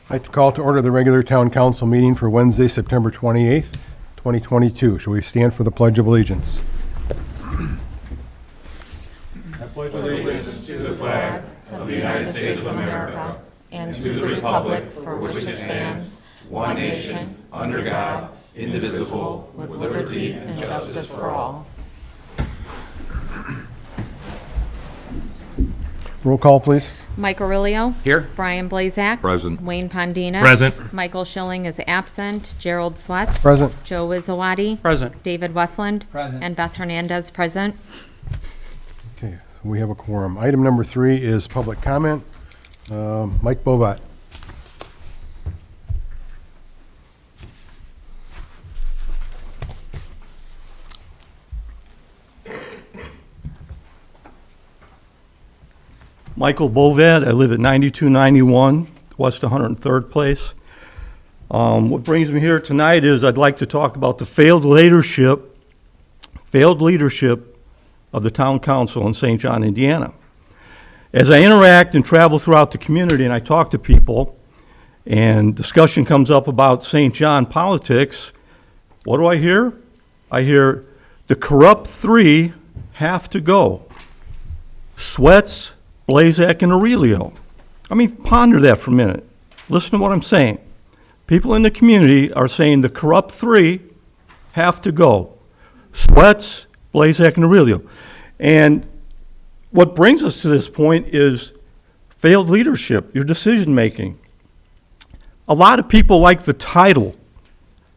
I'd like to call to order the regular town council meeting for Wednesday, September 28th, 2022. Shall we stand for the Pledge of Allegiance? I pledge allegiance to the flag of the United States of America and to the republic for which it stands, one nation, under God, indivisible, with liberty and justice for all. Roll call, please. Mike Aurelio. Here. Brian Blazak. Present. Wayne Pondina. Present. Michael Schilling is absent. Gerald Swets. Present. Joe Wizawati. Present. David Westland. Present. And Beth Hernandez present. Okay, so we have a quorum. Item number 3 is public comment. Mike Bovat. Michael Bovad, I live at 9291 West 103rd Place. What brings me here tonight is I'd like to talk about the failed leadership of the town council in St. John, Indiana. As I interact and travel throughout the community and I talk to people and discussion comes up about St. John politics, what do I hear? I hear the corrupt 3 have to go. Swets, Blazak, and Aurelio. I mean, ponder that for a minute. Listen to what I'm saying. People in the community are saying the corrupt 3 have to go. Swets, Blazak, and Aurelio. And what brings us to this point is failed leadership, your decision making. A lot of people like the title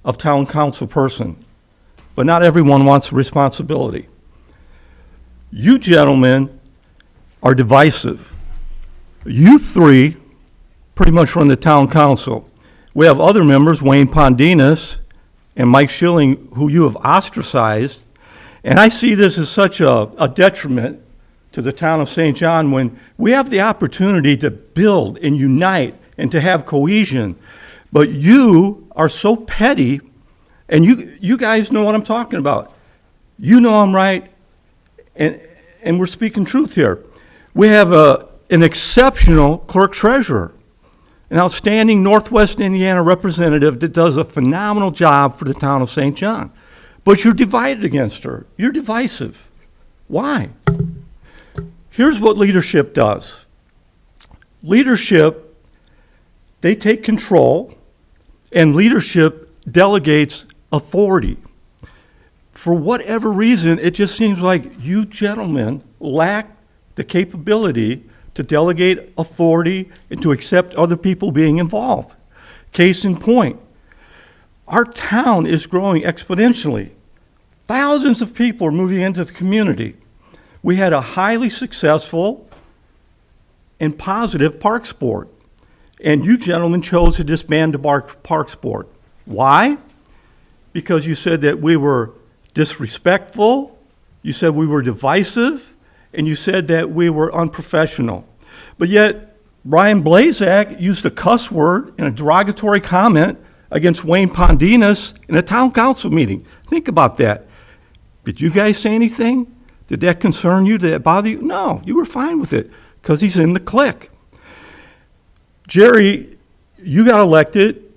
of town council person, but not everyone wants responsibility. You gentlemen are divisive. You 3 pretty much run the town council. We have other members, Wayne Pondinas and Mike Schilling, who you have ostracized. And I see this as such a detriment to the town of St. John when we have the opportunity to build and unite and to have cohesion. But you are so petty, and you guys know what I'm talking about. You know I'm right, and we're speaking truth here. We have an exceptional clerk treasurer, an outstanding Northwest Indiana representative that does a phenomenal job for the town of St. John. But you're divided against her. You're divisive. Why? Here's what leadership does. Leadership, they take control, and leadership delegates authority. For whatever reason, it just seems like you gentlemen lack the capability to delegate authority and to accept other people being involved. Case in point, our town is growing exponentially. Thousands of people are moving into the community. We had a highly successful and positive Parks Board, and you gentlemen chose to disband the Parks Board. Why? Because you said that we were disrespectful, you said we were divisive, and you said that we were unprofessional. But yet, Brian Blazak used a cuss word in a derogatory comment against Wayne Pondinas in a town council meeting. Think about that. Did you guys say anything? Did that concern you? Did that bother you? No, you were fine with it because he's in the clique. Jerry, you got elected.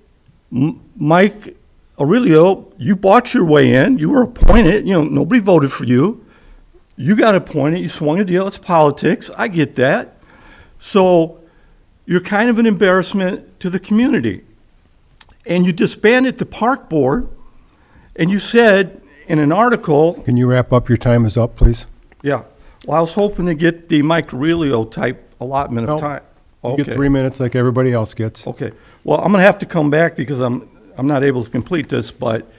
Mike Aurelio, you bought your way in. You were appointed. Nobody voted for you. You got appointed, you swung a deal, it's politics, I get that. So you're kind of an embarrassment to the community. And you disbanded the park board, and you said in an article... Can you wrap up? Your time is up, please. Yeah. Well, I was hoping to get the Mike Aurelio type allotment of time. You get 3 minutes like everybody else gets. Okay. Well, I'm going to have to come back because I'm not able to complete this, but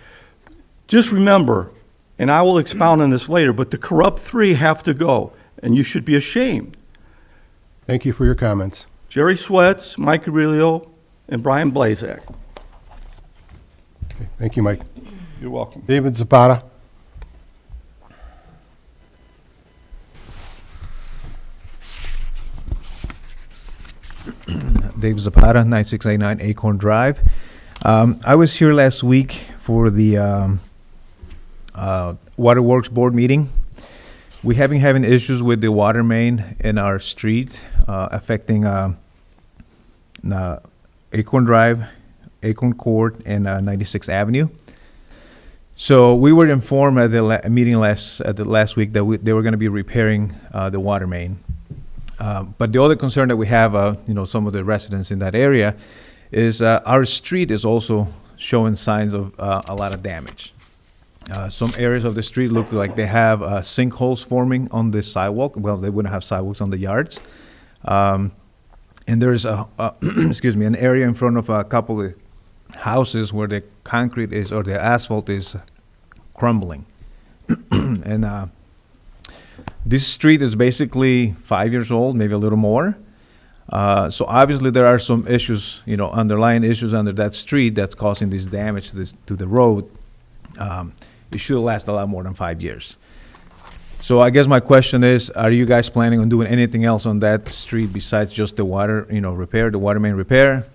just remember, and I will expound on this later, but the corrupt 3 have to go, and you should be ashamed. Thank you for your comments. Jerry Swets, Mike Aurelio, and Brian Blazak. Okay, thank you, Mike. You're welcome. David Zapata. Dave Zapata, 9689 Acorn Drive. I was here last week for the Waterworks Board meeting. We have been having issues with the water main in our street, affecting a Acorn Drive, Acorn Court, and 96th Avenue. So we were informed at the meeting last week that they were going to be repairing the water main. But the other concern that we have, some of the residents in that area, is our street is also showing signs of a lot of damage. Some areas of the street look like they have sinkholes forming on the sidewalk. Well, they wouldn't have sidewalks on the yards. And there's an area in front of a couple of houses where the concrete is, or the asphalt is crumbling. And this street is basically 5 years old, maybe a little more. So obviously there are some issues, underlying issues under that street that's causing this damage to the road. It should last a lot more than 5 years. So I guess my question is, are you guys planning on doing anything else on that street besides just the water, repair, the water main repair?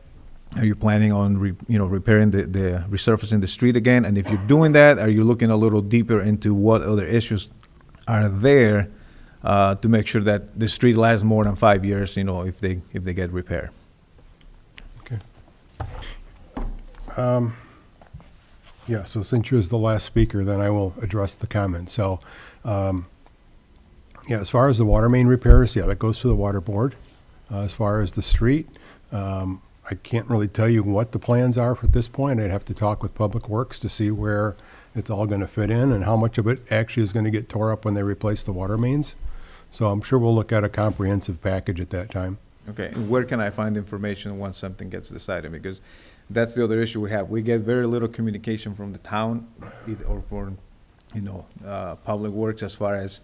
Are you planning on, repairing the resurfacing the street again? And if you're doing that, are you looking a little deeper into what other issues are there to make sure that the street lasts more than 5 years, if they get repaired? Okay. Yeah, so since you're the last speaker, then I will address the comment. So, as far as the water main repairs, that goes to the water board. As far as the street, I can't really tell you what the plans are at this point. I'd have to talk with Public Works to see where it's all going to fit in and how much of it actually is going to get tore up when they replace the water mains. So I'm sure we'll look at a comprehensive package at that time. Okay, and where can I find information once something gets decided? Because that's the other issue we have. We get very little communication from the town or from, Public Works as far as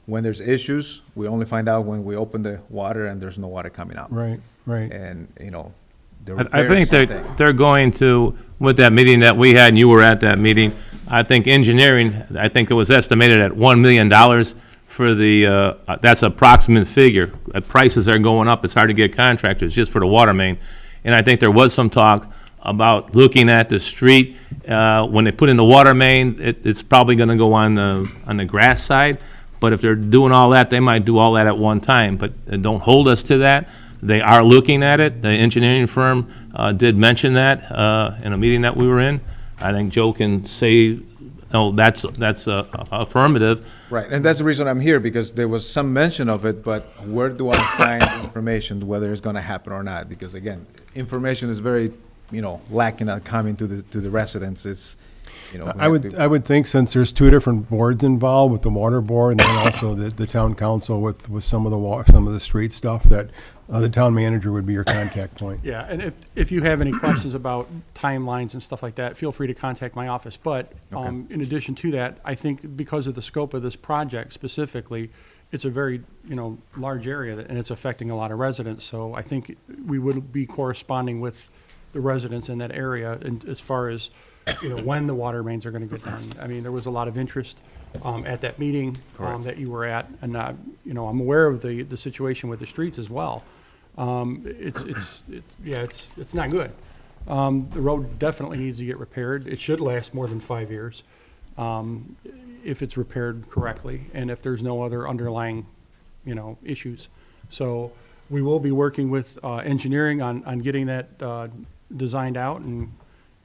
when there's issues. We only find out when we open the water and there's no water coming out. Right. And, I think they're going to, with that meeting that we had, and you were at that meeting, I think engineering, I think it was estimated at $1 million for the, that's approximate figure. Prices are going up. It's hard to get contractors just for the water main. And I think there was some talk about looking at the street. When they put in the water main, it's probably going to go on the grass side. But if they're doing all that, they might do all that at one time. But don't hold us to that. They are looking at it. The engineering firm did mention that in a meeting that we were in. I think Joe can say, that's affirmative. Right, and that's the reason I'm here, because there was some mention of it, but where do I find information whether it's going to happen or not? Because again, information is very, lacking on coming to the residents. It's, I would think, since there's two different boards involved, with the water board and then also the town council with some of the street stuff, that the town manager would be your contact point. Yeah, and if you have any questions about timelines and stuff like that, feel free to contact my office. But in addition to that, I think because of the scope of this project specifically, it's a very, large area and it's affecting a lot of residents. So I think we would be corresponding with the residents in that area, and as far as, when the water mains are going to get done. I mean, there was a lot of interest at that meeting that you were at, and I'm aware of the situation with the streets as well. It's not good. The road definitely needs to get repaired. It should last more than 5 years if it's repaired correctly, and if there's no other underlying, issues. So we will be working with engineering on getting that designed out and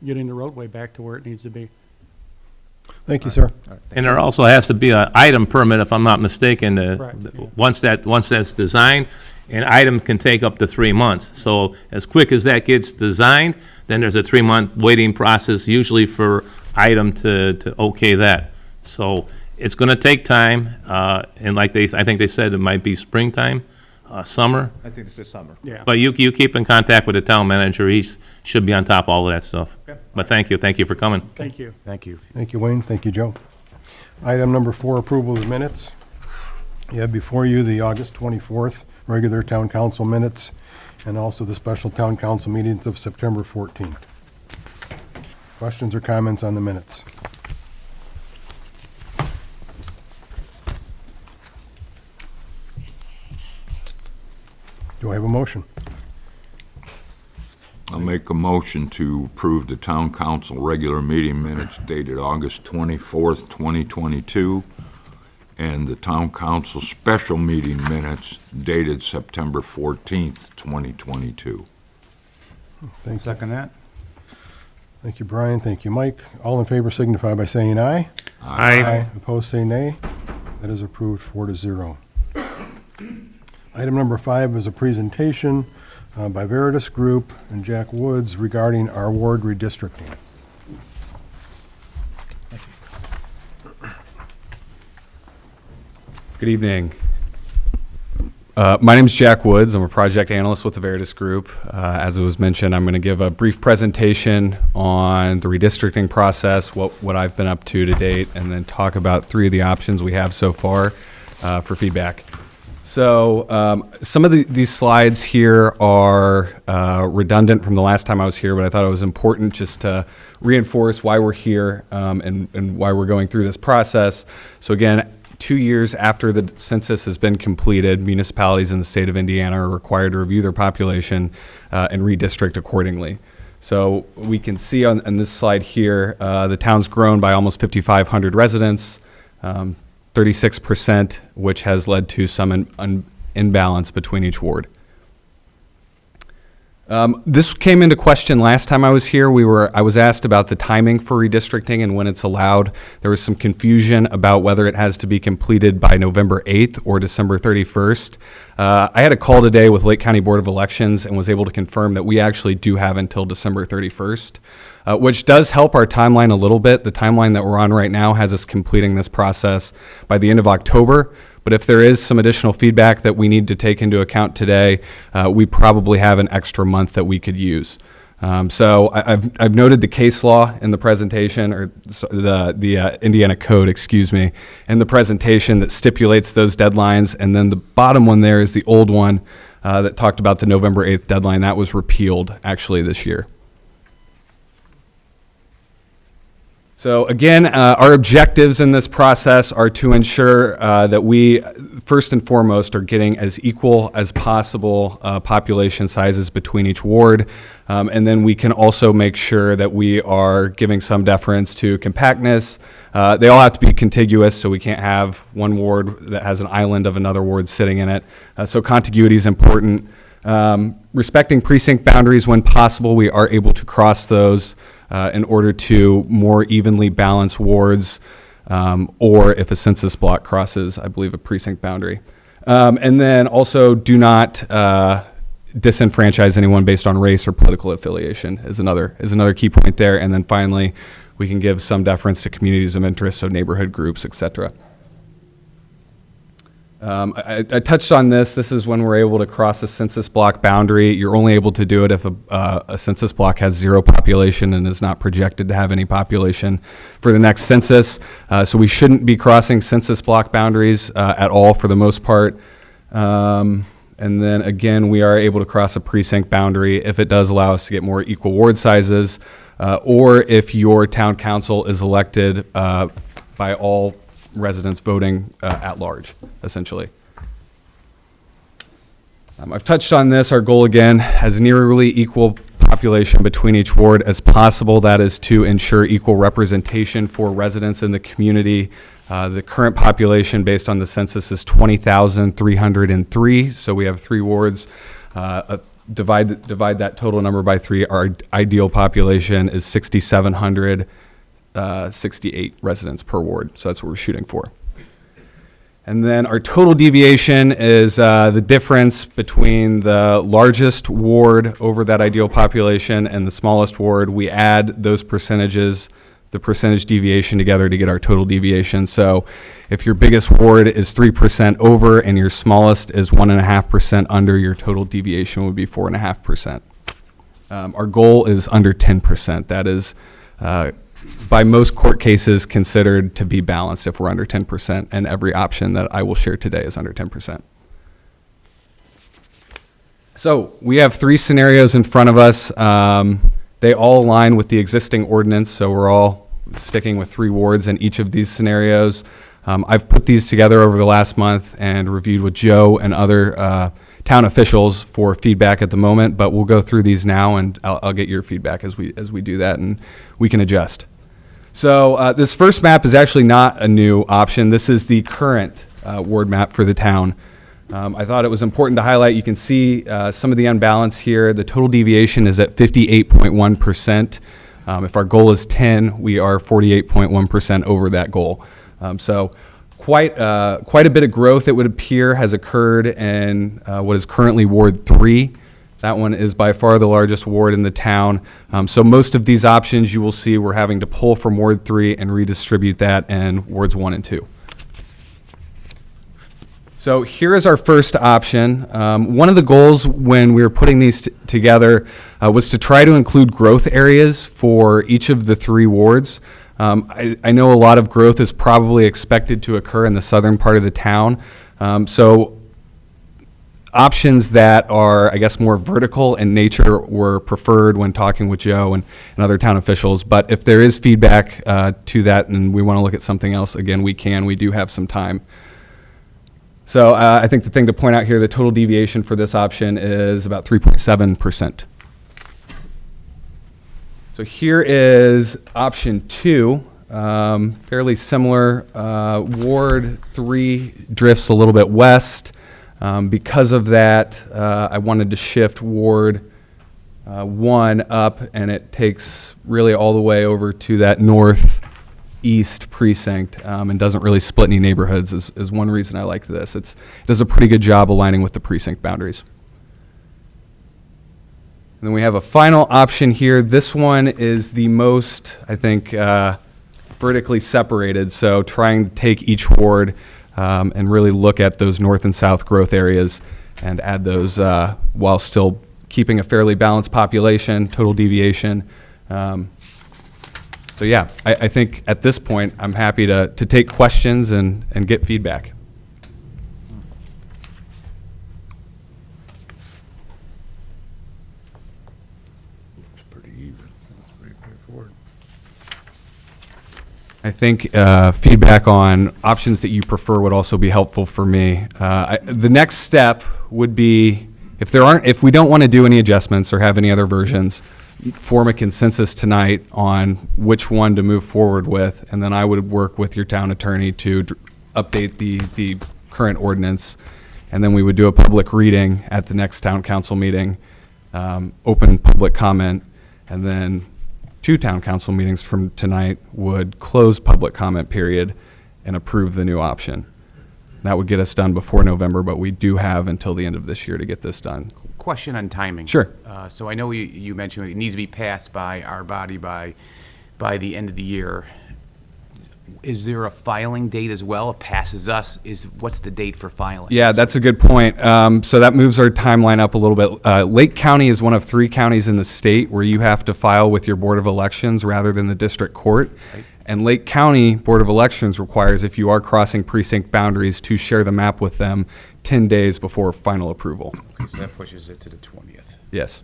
getting the roadway back to where it needs to be. Thank you, sir. And there also has to be an item permit, if I'm not mistaken. Correct, yeah. Once that's designed, an item can take up to 3 months. So as quick as that gets designed, then there's a 3-month waiting process usually for item to okay that. So it's going to take time, and I think they said it might be springtime, summer. I think this is summer. Yeah. But you keep in contact with the town manager. He should be on top of all of that stuff. Okay. But thank you for coming. Thank you. Thank you. Thank you, Wayne. Thank you, Joe. Item number 4, approval of minutes. You have before you the August 24th regular town council minutes and also the special town council meetings of September 14th. Questions or comments on the minutes? Do I have a motion? I'll make a motion to approve the town council regular meeting minutes dated August 24th, 2022, and the town council special meeting minutes dated September 14th, 2022. Thank you. Second that. Thank you, Brian. Thank you, Mike. All in favor signify by saying aye. Opposed, say nay. That is approved 4-0. Item number 5 is a presentation by Veritas Group and Jack Woods regarding our ward redistricting. Good evening. My name is Jack Woods. I'm a project analyst with the Veritas Group. As it was mentioned, I'm going to give a brief presentation on the redistricting process, what I've been up to date, and then talk about 3 of the options we have so far for feedback. So some of these slides here are redundant from the last time I was here, but I thought it was important just to reinforce why we're here and why we're going through this process. So again, 2 years after the census has been completed, municipalities in the state of Indiana are required to review their population and redistrict accordingly. So we can see on this slide here, the town's grown by almost 5,500 residents, 36%, which has led to some imbalance between each ward. This came into question last time I was here. I was asked about the timing for redistricting and when it's allowed. There was some confusion about whether it has to be completed by November 8th or December 31st. I had a call today with Lake County Board of Elections and was able to confirm that we actually do have until December 31st, which does help our timeline a little bit. The timeline that we're on right now has us completing this process by the end of October. But if there is some additional feedback that we need to take into account today, we probably have an extra month that we could use. So I've noted the case law in the presentation, or the Indiana code, excuse me, in the presentation that stipulates those deadlines. And then the bottom one there is the old one that talked about the November 8th deadline. That was repealed actually this year. So again, our objectives in this process are to ensure that we, first and foremost, are getting as equal as possible population sizes between each ward. And then we can also make sure that we are giving some deference to compactness. They all have to be contiguous, so we can't have one ward that has an island of another ward sitting in it. So contiguity is important. Respecting precinct boundaries when possible, we are able to cross those in order to more evenly balance wards, or if a census block crosses, I believe, a precinct boundary. And then also do not disenfranchise anyone based on race or political affiliation is another key point there. And then finally, we can give some deference to communities of interest, so neighborhood groups, et cetera. I touched on this. This is when we're able to cross a census block boundary. You're only able to do it if a census block has 0 population and is not projected to have any population for the next census. So we shouldn't be crossing census block boundaries at all for the most part. And then again, we are able to cross a precinct boundary if it does allow us to get more equal ward sizes, or if your town council is elected by all residents voting at large, essentially. I've touched on this. Our goal, again, has nearly equal population between each ward as possible. That is to ensure equal representation for residents in the community. The current population based on the census is 20,303, so we have 3 wards. Divide that total number by 3. Our ideal population is 6,768 residents per ward, so that's what we're shooting for. And then our total deviation is the difference between the largest ward over that ideal population and the smallest ward. We add those percentages, the percentage deviation together to get our total deviation. So if your biggest ward is 3% over and your smallest is 1.5% under, your total deviation would be 4.5%. Our goal is under 10%. That is by most court cases considered to be balanced if we're under 10%, and every option that I will share today is under 10%. So we have 3 scenarios in front of us. They all align with the existing ordinance, so we're all sticking with 3 wards in each of these scenarios. I've put these together over the last month and reviewed with Joe and other town officials for feedback at the moment, but we'll go through these now, and I'll get your feedback as we do that, and we can adjust. So this first map is actually not a new option. This is the current ward map for the town. I thought it was important to highlight, you can see some of the unbalance here. The total deviation is at 58.1%. If our goal is 10, we are 48.1% over that goal. So quite a bit of growth, it would appear, has occurred in what is currently Ward 3. That one is by far the largest ward in the town. So most of these options you will see we're having to pull from Ward 3 and redistribute that in Wards 1 and 2. So here is our first option. One of the goals when we were putting these together was to try to include growth areas for each of the 3 wards. I know a lot of growth is probably expected to occur in the southern part of the town. So options that are, I guess, more vertical in nature were preferred when talking with Joe and other town officials. But if there is feedback to that and we want to look at something else, again, we can. We do have some time. So I think the thing to point out here, the total deviation for this option is about 3.7%. So here is option 2, fairly similar. Ward 3 drifts a little bit west. Because of that, I wanted to shift Ward 1 up, and it takes really all the way over to that northeast precinct and doesn't really split any neighborhoods is one reason I like this. It does a pretty good job aligning with the precinct boundaries. And then we have a final option here. This one is the most, I think, vertically separated, so trying to take each ward and really look at those north and south growth areas and add those while still keeping a fairly balanced population, total deviation. So yeah, I think at this point, I'm happy to take questions and get feedback. It's pretty even. Pretty straightforward. I think feedback on options that you prefer would also be helpful for me. The next step would be, if we don't want to do any adjustments or have any other versions, form a consensus tonight on which one to move forward with, and then I would work with your town attorney to update the current ordinance, and then we would do a public reading at the next town council meeting, open public comment, and then 2 town council meetings from tonight would close public comment period and approve the new option. That would get us done before November, but we do have until the end of this year to get this done. Question on timing. Sure. So I know you mentioned it needs to be passed by our body by the end of the year. Is there a filing date as well? It passes us. What's the date for filing? Yeah, that's a good point. So that moves our timeline up a little bit. Lake County is one of 3 counties in the state where you have to file with your Board of Elections rather than the district court. Right. And Lake County Board of Elections requires, if you are crossing precinct boundaries, to share the map with them 10 days before final approval. Okay, so that pushes it to the 20th. Yes.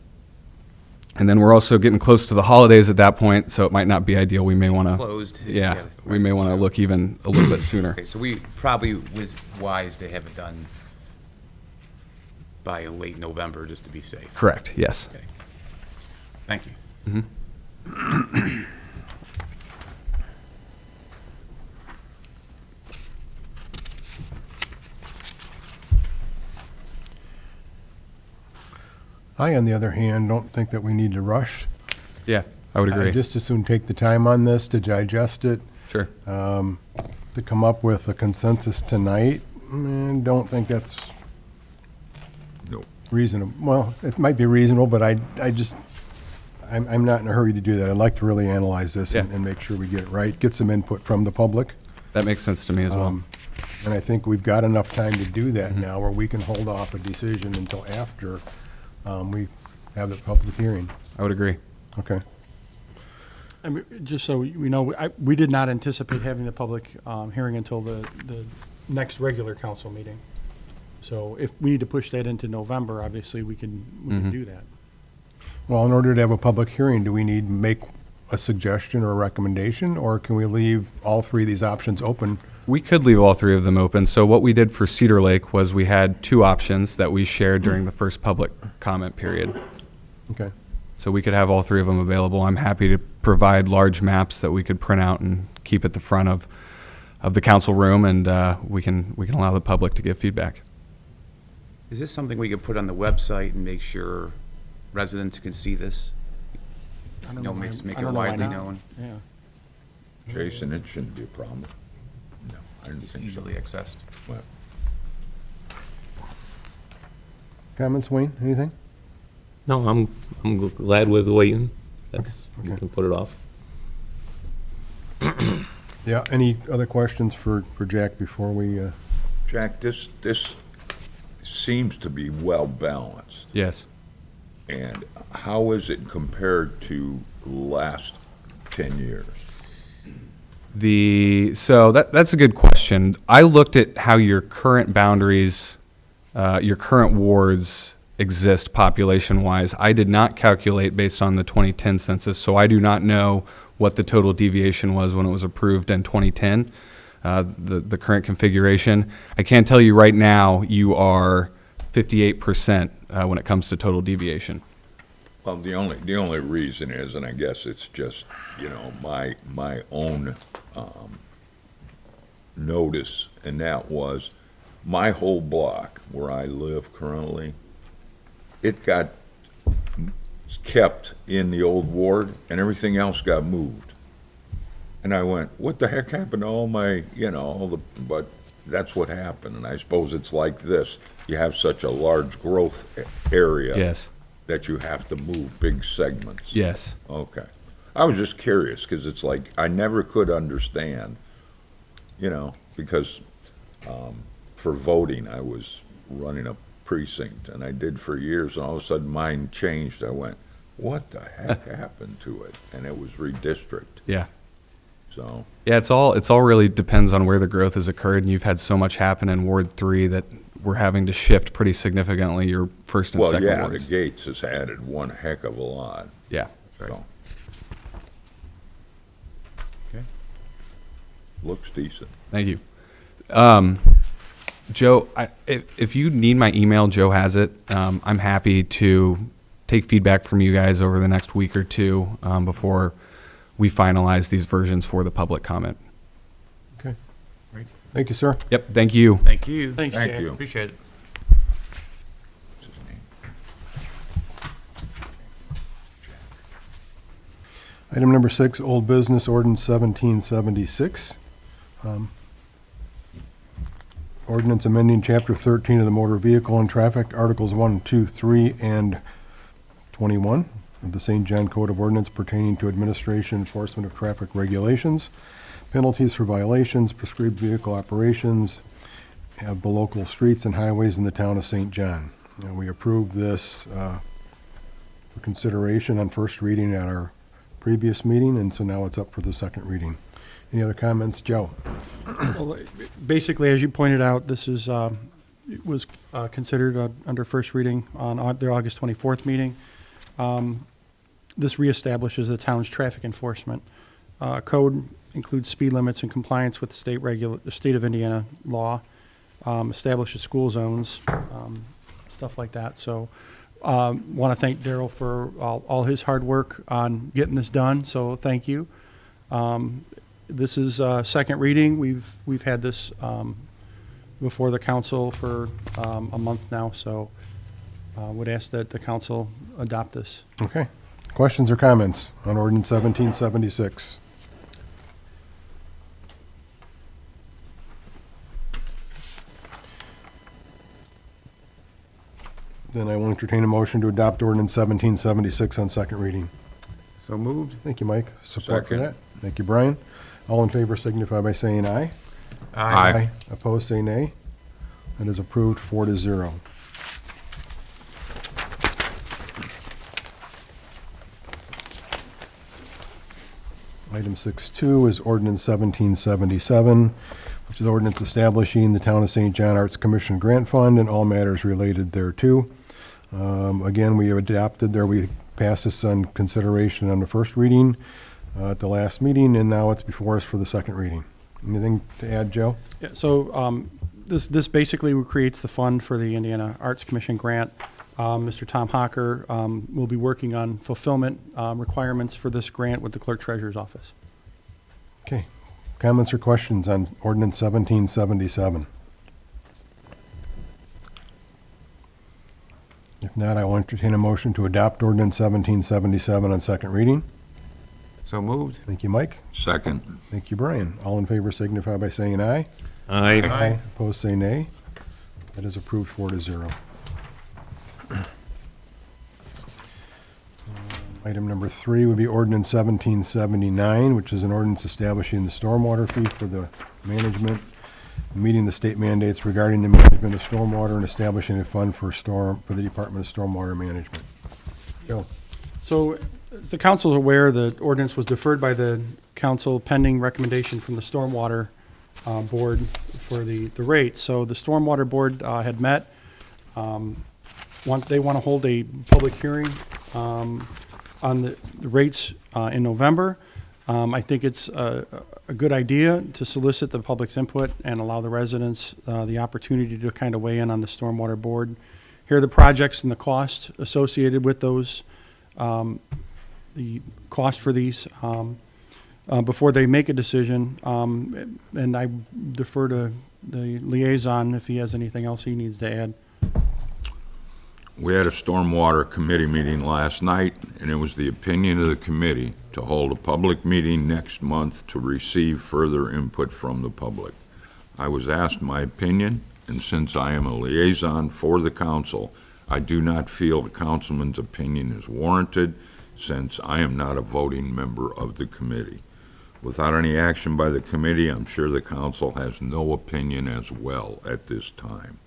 And then we're also getting close to the holidays at that point, so it might not be ideal. We may want to Closed. Yeah, right. we may want to look even a little bit sooner. Okay, so we probably was wise to have it done by late November, just to be safe. Correct. Yes. Okay. Thank you. I, on the other hand, don't think that we need to rush. Yeah, I would agree. I just as soon take the time on this to digest it, Sure. to come up with a consensus tonight. Don't think that's No. reasonable. Well, it might be reasonable, but I'm not in a hurry to do that. I'd like to really analyze this Yeah. and make sure we get it right, get some input from the public. That makes sense to me as well. And I think we've got enough time to do that now, where we can hold off a decision until after we have the public hearing. I would agree. Okay. I mean, just so we know, we did not anticipate having the public hearing until the next regular council meeting. So if we need to push that into November, obviously we can do that. Well, in order to have a public hearing, do we need to make a suggestion or a recommendation, or can we leave all 3 of these options open? We could leave all 3 of them open. So what we did for Cedar Lake was we had 2 options that we shared during the first public comment period. Okay. So we could have all 3 of them available. I'm happy to provide large maps that we could print out and keep at the front of the council room, and we can allow the public to give feedback. Is this something we could put on the website and make sure residents can see this? I don't know, why- make I it don't know why widely not. known. Yeah. Jason, it shouldn't be a problem. No, I didn't It's think so. easily accessed. Well, Comments, Wayne? Anything? No, I'm glad with waiting. That's, you Okay. can put it off. Yeah, any other questions for Jack before we, Jack, this seems to be well-balanced. Yes. And how is it compared to the last 10 years? So that's a good question. I looked at how your current boundaries, your current wards exist population-wise. I did not calculate based on the 2010 census, so I do not know what the total deviation was when it was approved in 2010, the current configuration. I can tell you right now, you are 58% when it comes to total deviation. Well, the only reason is, and I guess it's just, my own notice, and that was my whole block where I live currently, it got kept in the old ward and everything else got moved. And I went, what the heck happened to all my, but that's what happened. And I suppose it's like this, you have such a large growth area. Yes. That you have to move big segments. Yes. Okay. I was just curious, because it's like, I never could understand, because for voting, I was running a precinct, and I did for years, and all of a sudden mine changed. I went, what the heck happened to it? And it was redistrict, Yeah. so. Yeah, it's all really depends on where the growth has occurred, and you've had so much happen in Ward 3 that we're having to shift pretty significantly your first and Well, second yeah, the wards. Gates has added one heck of a lot, Yeah. so. Okay. Looks decent. Thank you. Joe, if you need my email, Joe has it. I'm happy to take feedback from you guys over the next week or two before we finalize these versions for the public comment. okay. Great. Thank you, sir. Yep, thank you. Thank you. Thanks, Thank Jack. you. Appreciate it. What's his name? Item number 6, old business ordinance 1776. Ordinance amending Chapter 13 of the Motor Vehicle and Traffic, Articles 1, 2, 3, and 21 of the St. John Code of Ordinance pertaining to administration enforcement of traffic regulations, penalties for violations, prescribed vehicle operations of the local streets and highways in the town of St. John. And we approved this for consideration on first reading at our previous meeting, and so now it's up for the second reading. Any other comments? Joe? Well, basically, as you pointed out, this is, it was considered under first reading on their August 24th meeting. This reestablishes the town's traffic enforcement code, includes speed limits in compliance with the state of Indiana law, establishes school zones, stuff like that. So want to thank Daryl for all his hard work on getting this done, so thank you. This is second reading. We've had this before the council for a month now, so would ask that the council adopt this. Okay. Questions or comments on ordinance 1776? Then I will entertain a motion to adopt ordinance 1776 on second reading. So moved. Thank you, Mike. Support for Second. that. Thank you, Brian. All in favor signify by saying aye. Aye. Opposed, say nay. That is approved 4-0. Item 6.2 is ordinance 1777, which is ordinance establishing the Town of St. John Arts Commission Grant Fund and all matters related thereto. Again, we have we passed this on consideration on the first reading at the last meeting, and now it's before us for the second reading. Anything to add, Joe? Yeah, so this basically creates the fund for the Indiana Arts Commission grant. Mr. Tom Hocker will be working on fulfillment requirements for this grant with the clerk treasurer's office. Okay. Comments or questions on ordinance 1777? If not, I will entertain a motion to adopt ordinance 1777 on second reading. So moved. Thank you, Mike. Second. Thank you, Brian. All in favor signify by saying aye. Aye. Opposed, say nay. That is approved 4-0. Item number 3 would be ordinance 1779, which is an ordinance establishing the stormwater fee for the management, meeting the state mandates regarding the management of stormwater and establishing a fund for the Department of Stormwater Management. Joe? So, as the council is aware, the ordinance was deferred by the council pending recommendation from the Stormwater Board for the rate. So the Stormwater Board had met. They want to hold a public hearing on the rates in November. I think it's a good idea to solicit the public's input and allow the residents the opportunity to kind of weigh in on the Stormwater Board, hear the projects and the cost associated with those, the cost for these, before they make a decision. And I defer to the liaison if he has anything else he needs to add. We had a stormwater committee meeting last night, and it was the opinion of the committee to hold a public meeting next month to receive further input from the public. I was asked my opinion, and since I am a liaison for the council, I do not feel the councilman's opinion is warranted, since I am not a voting member of the committee. Without any action by the committee, I'm sure the council has no opinion as well at this time.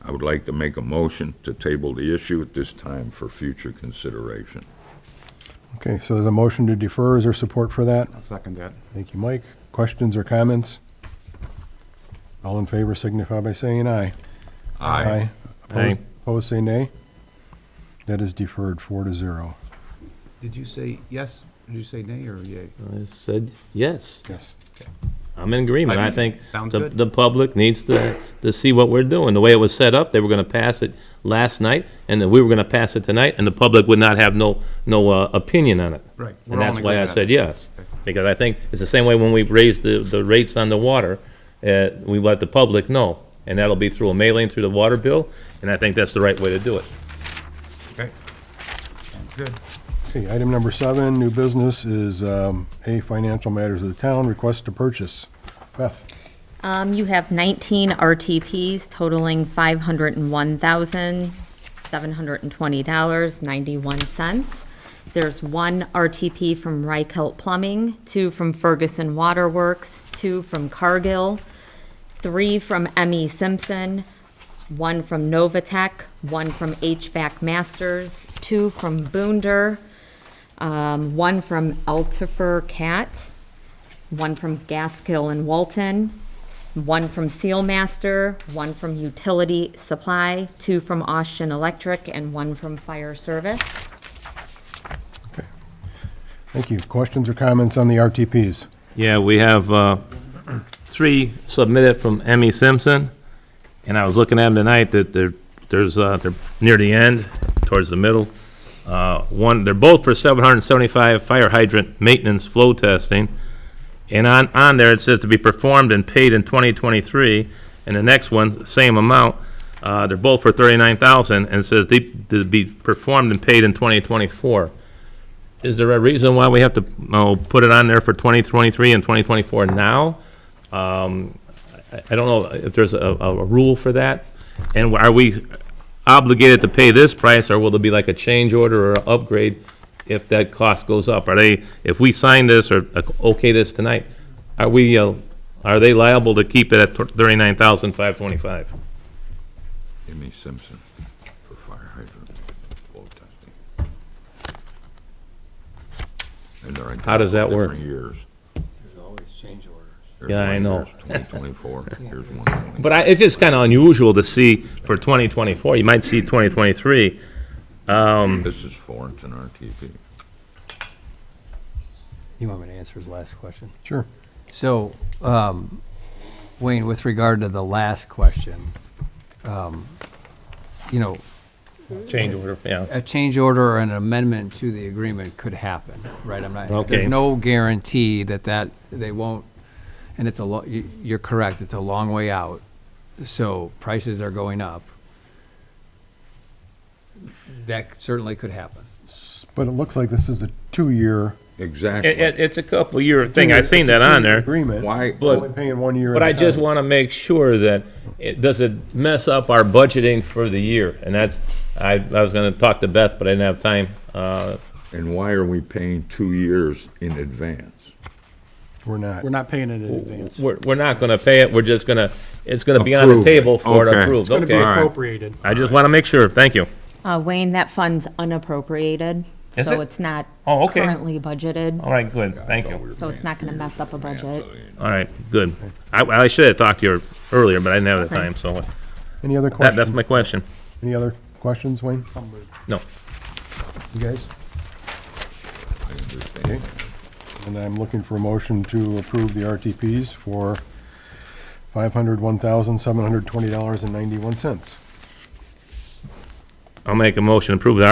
I would like to make a motion to table the issue at this time for future consideration. Okay, so there's a motion to defer. Is there support for that? I'll second that. Thank you, Mike. Questions or comments? All in favor signify by saying aye. Aye. Opposed, opposed, say nay. That is deferred 4-0. Did you say yes? Did you say nay or yay? I said yes. Yes. I'm in agreement. I think Sounds the, good. the public needs to see what we're doing. The way it was set up, they were gonna pass it last night, and then we were gonna pass it tonight, and the public would not have no opinion on it. Right. We're And all that's in why I agreement on said that. yes. Because I think it's the same way when we've raised the rates on the water, we let the public know. And that'll be through a mailing, through the water bill, and I think that's the right way to do it. Okay. Sounds good. Okay, item number 7, new business is financial matters of the town, request to purchase. Beth? You have 19 RTPs totaling $501,720.91. There's 1 RTP from Reichelt Plumbing, 2 from Ferguson Waterworks, 2 from Cargill, 3 from M.E. Simpson, 1 from Novatech, 1 from HVAC Masters, 2 from Boonder, 1 from Altifer Cat, 1 from Gaskill and Walton, 1 from Sealmaster, 1 from Utility Supply, 2 from Austin Electric, and 1 from Fire Service. Okay. Thank you. Questions or comments on the RTPs? Yeah, we have 3 submitted from M.E. Simpson, and I was looking at them tonight, that they're near the end, towards the middle. They're both for 775 fire hydrant maintenance flow testing, and on there it says to be performed and paid in 2023, and the next one, same amount, they're both for 39,000, and it says to be performed and paid in 2024. Is there a reason why we have to put it on there for 2023 and 2024 now? I don't know if there's a rule for that. And are we obligated to pay this price, or will there be like a change order or an upgrade if that cost goes up? If we sign this or okay this tonight, are they liable to keep it at $39,525? M.E. Simpson for fire hydrant flow testing. And they're How does that work? different years. There's always change orders. There's Yeah, I one know. here's 2024, here's 120. But it's just kind of unusual to see for 2024. You might see 2023. This is for, it's an RTP. You want me to answer his last question? Sure. So, Wayne, with regard to the last question, Change order, yeah. a change order or an amendment to the agreement could happen, right? Okay. There's no guarantee that they won't, and it's you're correct, it's a long way out. So prices are going up. that certainly could happen. But it looks like this is a 2-year. Exactly. It's a couple year thing. I seen that on there. Agreement. Why- But- Only paying 1 year. But at a I just time. want to make sure that it doesn't mess up our budgeting for the year. And that's, I was going to talk to Beth, but I didn't have time. And why are we paying 2 years in advance? We're not. We're not paying it in advance. We're not going to pay it. We're just going to, it's going to be on the Approve it. table for it Okay. approved. It's going to be Okay. appropriated. I just want to make sure. Thank you. Wayne, that fund's unappropriated, Is so it? it's not Oh, okay. currently budgeted, All right, good. Thank you. so it's not gonna mess up a budget. All right, good. I should have talked to you earlier, but I didn't have the Okay. time, so Any other questions? that's my question. Any other questions, Wayne? No. You guys? Okay. And I'm looking for a motion to approve the RTPs for $501,720.91. I'll make a motion to approve the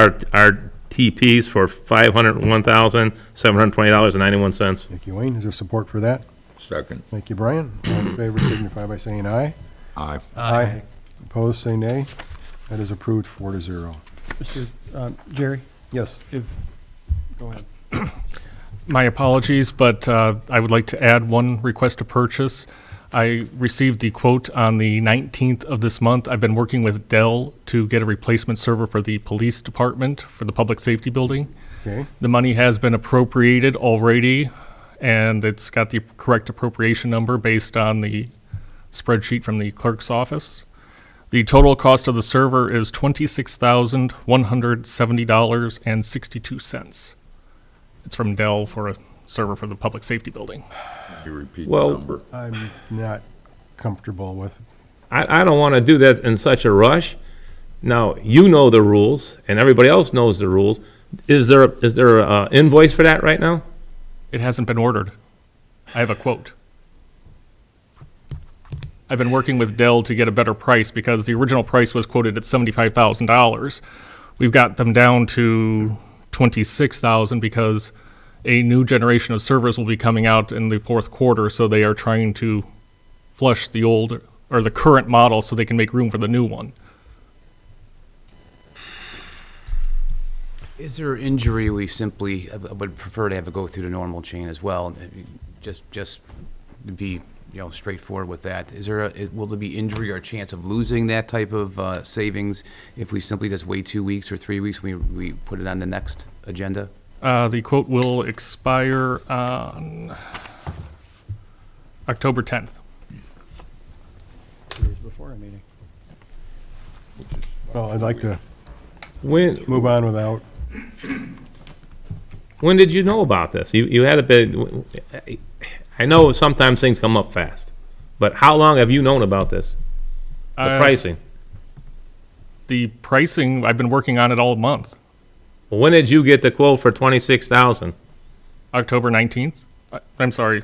RTPs for $501,720.91. Thank you, Wayne. Is there support for that? Second. Thank you, Brian. All in favor signify by saying aye. Aye. Aye. Opposed, say nay. That is approved 4-0. Mr. Jerry, Yes. go ahead. My apologies, but I would like to add one request to purchase. I received the quote on the 19th of this month. I've been working with Dell to get a replacement server for the police department, for the public safety building. Okay. The money has been appropriated already, and it's got the correct appropriation number based on the spreadsheet from the clerk's office. The total cost of the server is $26,170.62. It's from Dell for a server for the public safety building. You repeat the Well- number. I'm not comfortable with, I don't want to do that in such a rush. Now, you know the rules, and everybody else knows the rules. Is there a invoice for that right now? It hasn't been ordered. I have a quote. I've been working with Dell to get a better price because the original price was quoted at $75,000. We've got them down to $26,000 because a new generation of servers will be coming out in the fourth quarter, so they are trying to flush the old or the current model so they can make room for the new one. Is there injury we simply, I would prefer to have it go through the normal chain as well, just to be, straightforward with that. Will there be injury or chance of losing that type of savings if we simply just wait 2 weeks or 3 weeks, we put it on the next agenda? The quote will expire on October 10th. 2 days before our meeting. well, I'd like to When move on without, when did you know about this? You had a bit, I know sometimes things come up fast, but how long have you known about this? The pricing? The pricing, I've been working on it all month. When did you get the quote for 26,000? October 19th. I'm sorry.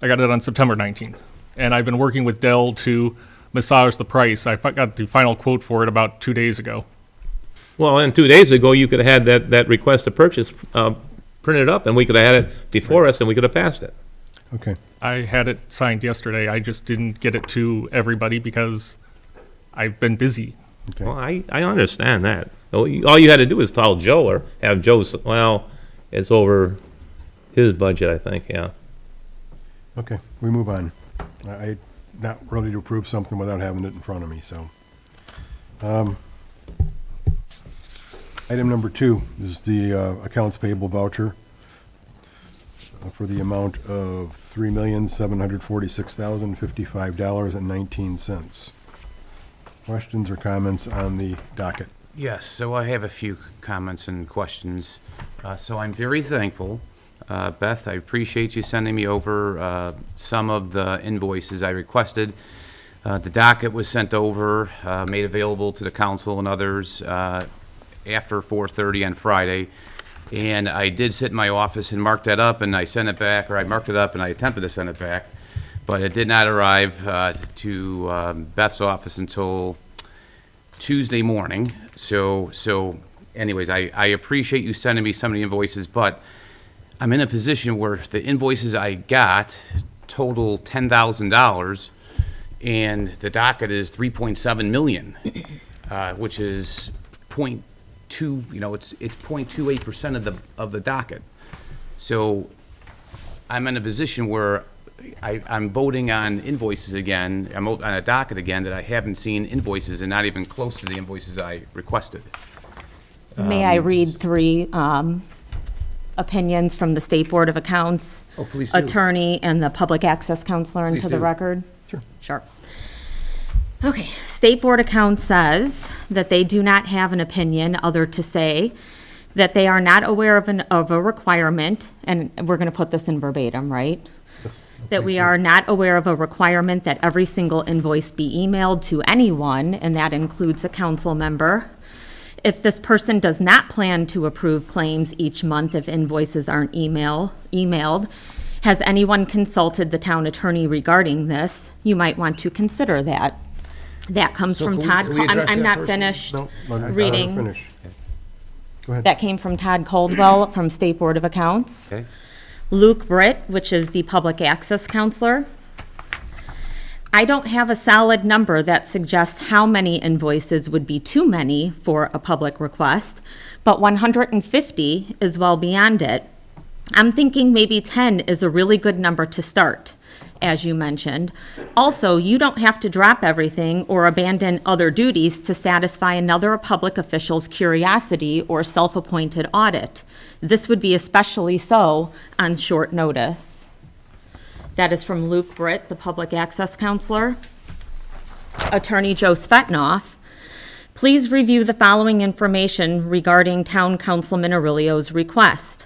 I got it on September 19th. And I've been working with Dell to massage the price. I got the final quote for it about 2 days ago. Well, and 2 days ago, you could have had that request to purchase printed up, and we could have had it before us, and we could have passed it. okay. I had it signed yesterday. I just didn't get it to everybody because I've been busy. Okay. Well, I understand that. All you had to do is tell Joe or have Joe, well, it's over his budget, I think, yeah. Okay, we move on. I'm not ready to approve something without having it in front of me, so. Item number 2 is the accounts payable voucher for the amount of $3,746,055.19. Questions or comments on the docket? Yes, so I have a few comments and questions. So I'm very thankful. Beth, I appreciate you sending me over some of the invoices I requested. The docket was sent over, made available to the council and others after 4:30 on Friday. And I did sit in my office and mark that up, and I sent it back, or I marked it up and I attempted to send it back. But it did not arrive to Beth's office until Tuesday morning. So anyways, I appreciate you sending me some of the invoices, but I'm in a position where the invoices I got total $10,000, and the docket is $3.7 million, which is it's 0.28% of the docket. So I'm in a position where I'm voting on invoices again, I'm on a docket again, that I haven't seen invoices and not even close to the invoices I requested. May I read three opinions from the State Board of Accounts? Oh, please do. Attorney and the public access counselor into Please the do. record? Sure. Okay, State Board Accounts says that they do not have an opinion other to say that they are not aware of a requirement, and we're going to put this in verbatim, right? That we are not aware of a requirement that every single invoice be emailed to anyone, and that includes a council member. If this person does not plan to approve claims each month if invoices aren't emailed, has anyone consulted the town attorney regarding this? You might want to consider that. That comes So from can we- Todd, can we address I'm that not first? finished No, let her reading. finish. Go ahead. That came from Todd Caldwell from State Board of Accounts. Okay? Luke Britt, which is the public access counselor. I don't have a solid number that suggests how many invoices would be too many for a public request, but 150 is well beyond it. I'm thinking maybe 10 is a really good number to start, as you mentioned. Also, you don't have to drop everything or abandon other duties to satisfy another public official's curiosity or self-appointed audit. This would be especially so on short notice. That is from Luke Britt, the public access counselor. Attorney Joe Svetnoff, please review the following information regarding Town Councilman Aurelio's request.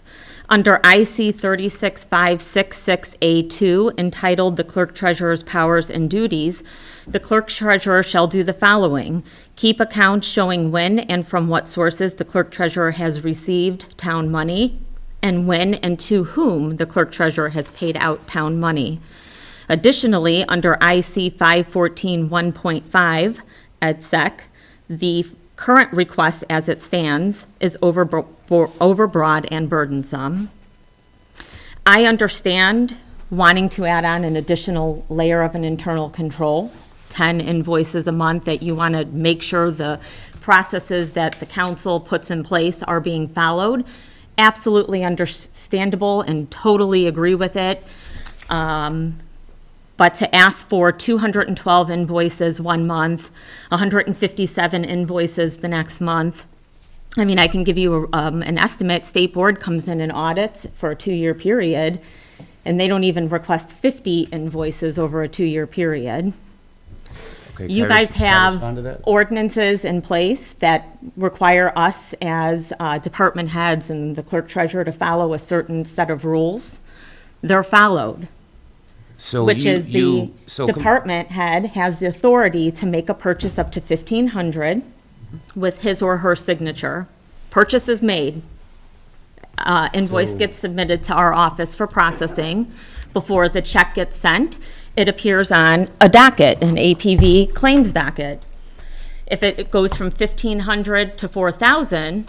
Under IC 36566A2, entitled The Clerk Treasurer's Powers and Duties, the Clerk Treasurer shall do the following: keep accounts showing when and from what sources the Clerk Treasurer has received town money, and when and to whom the Clerk Treasurer has paid out town money. Additionally, under IC 514.1.5, EdSec, the current request as it stands is overbroad and burdensome. I understand wanting to add on an additional layer of an internal control, 10 invoices a month, that you want to make sure the processes that the council puts in place are being followed. Absolutely understandable and totally agree with it. But to ask for 212 invoices one month, 157 invoices the next month, I mean, I can give you an estimate. State Board comes in and audits for a 2-year period, and they don't even request 50 invoices over a 2-year period. Okay, You can I guys can I respond have to that? ordinances in place that require us as department heads and the clerk treasurer to follow a certain set of rules. They're followed, So which you- is the you- so com- department head has the authority to make a purchase up to $1,500 with his or her signature. Purchase is made. Invoice gets submitted to our office for processing. Before the check gets sent, it appears on a docket, an APV claims docket. If it goes from 1,500 to 4,000,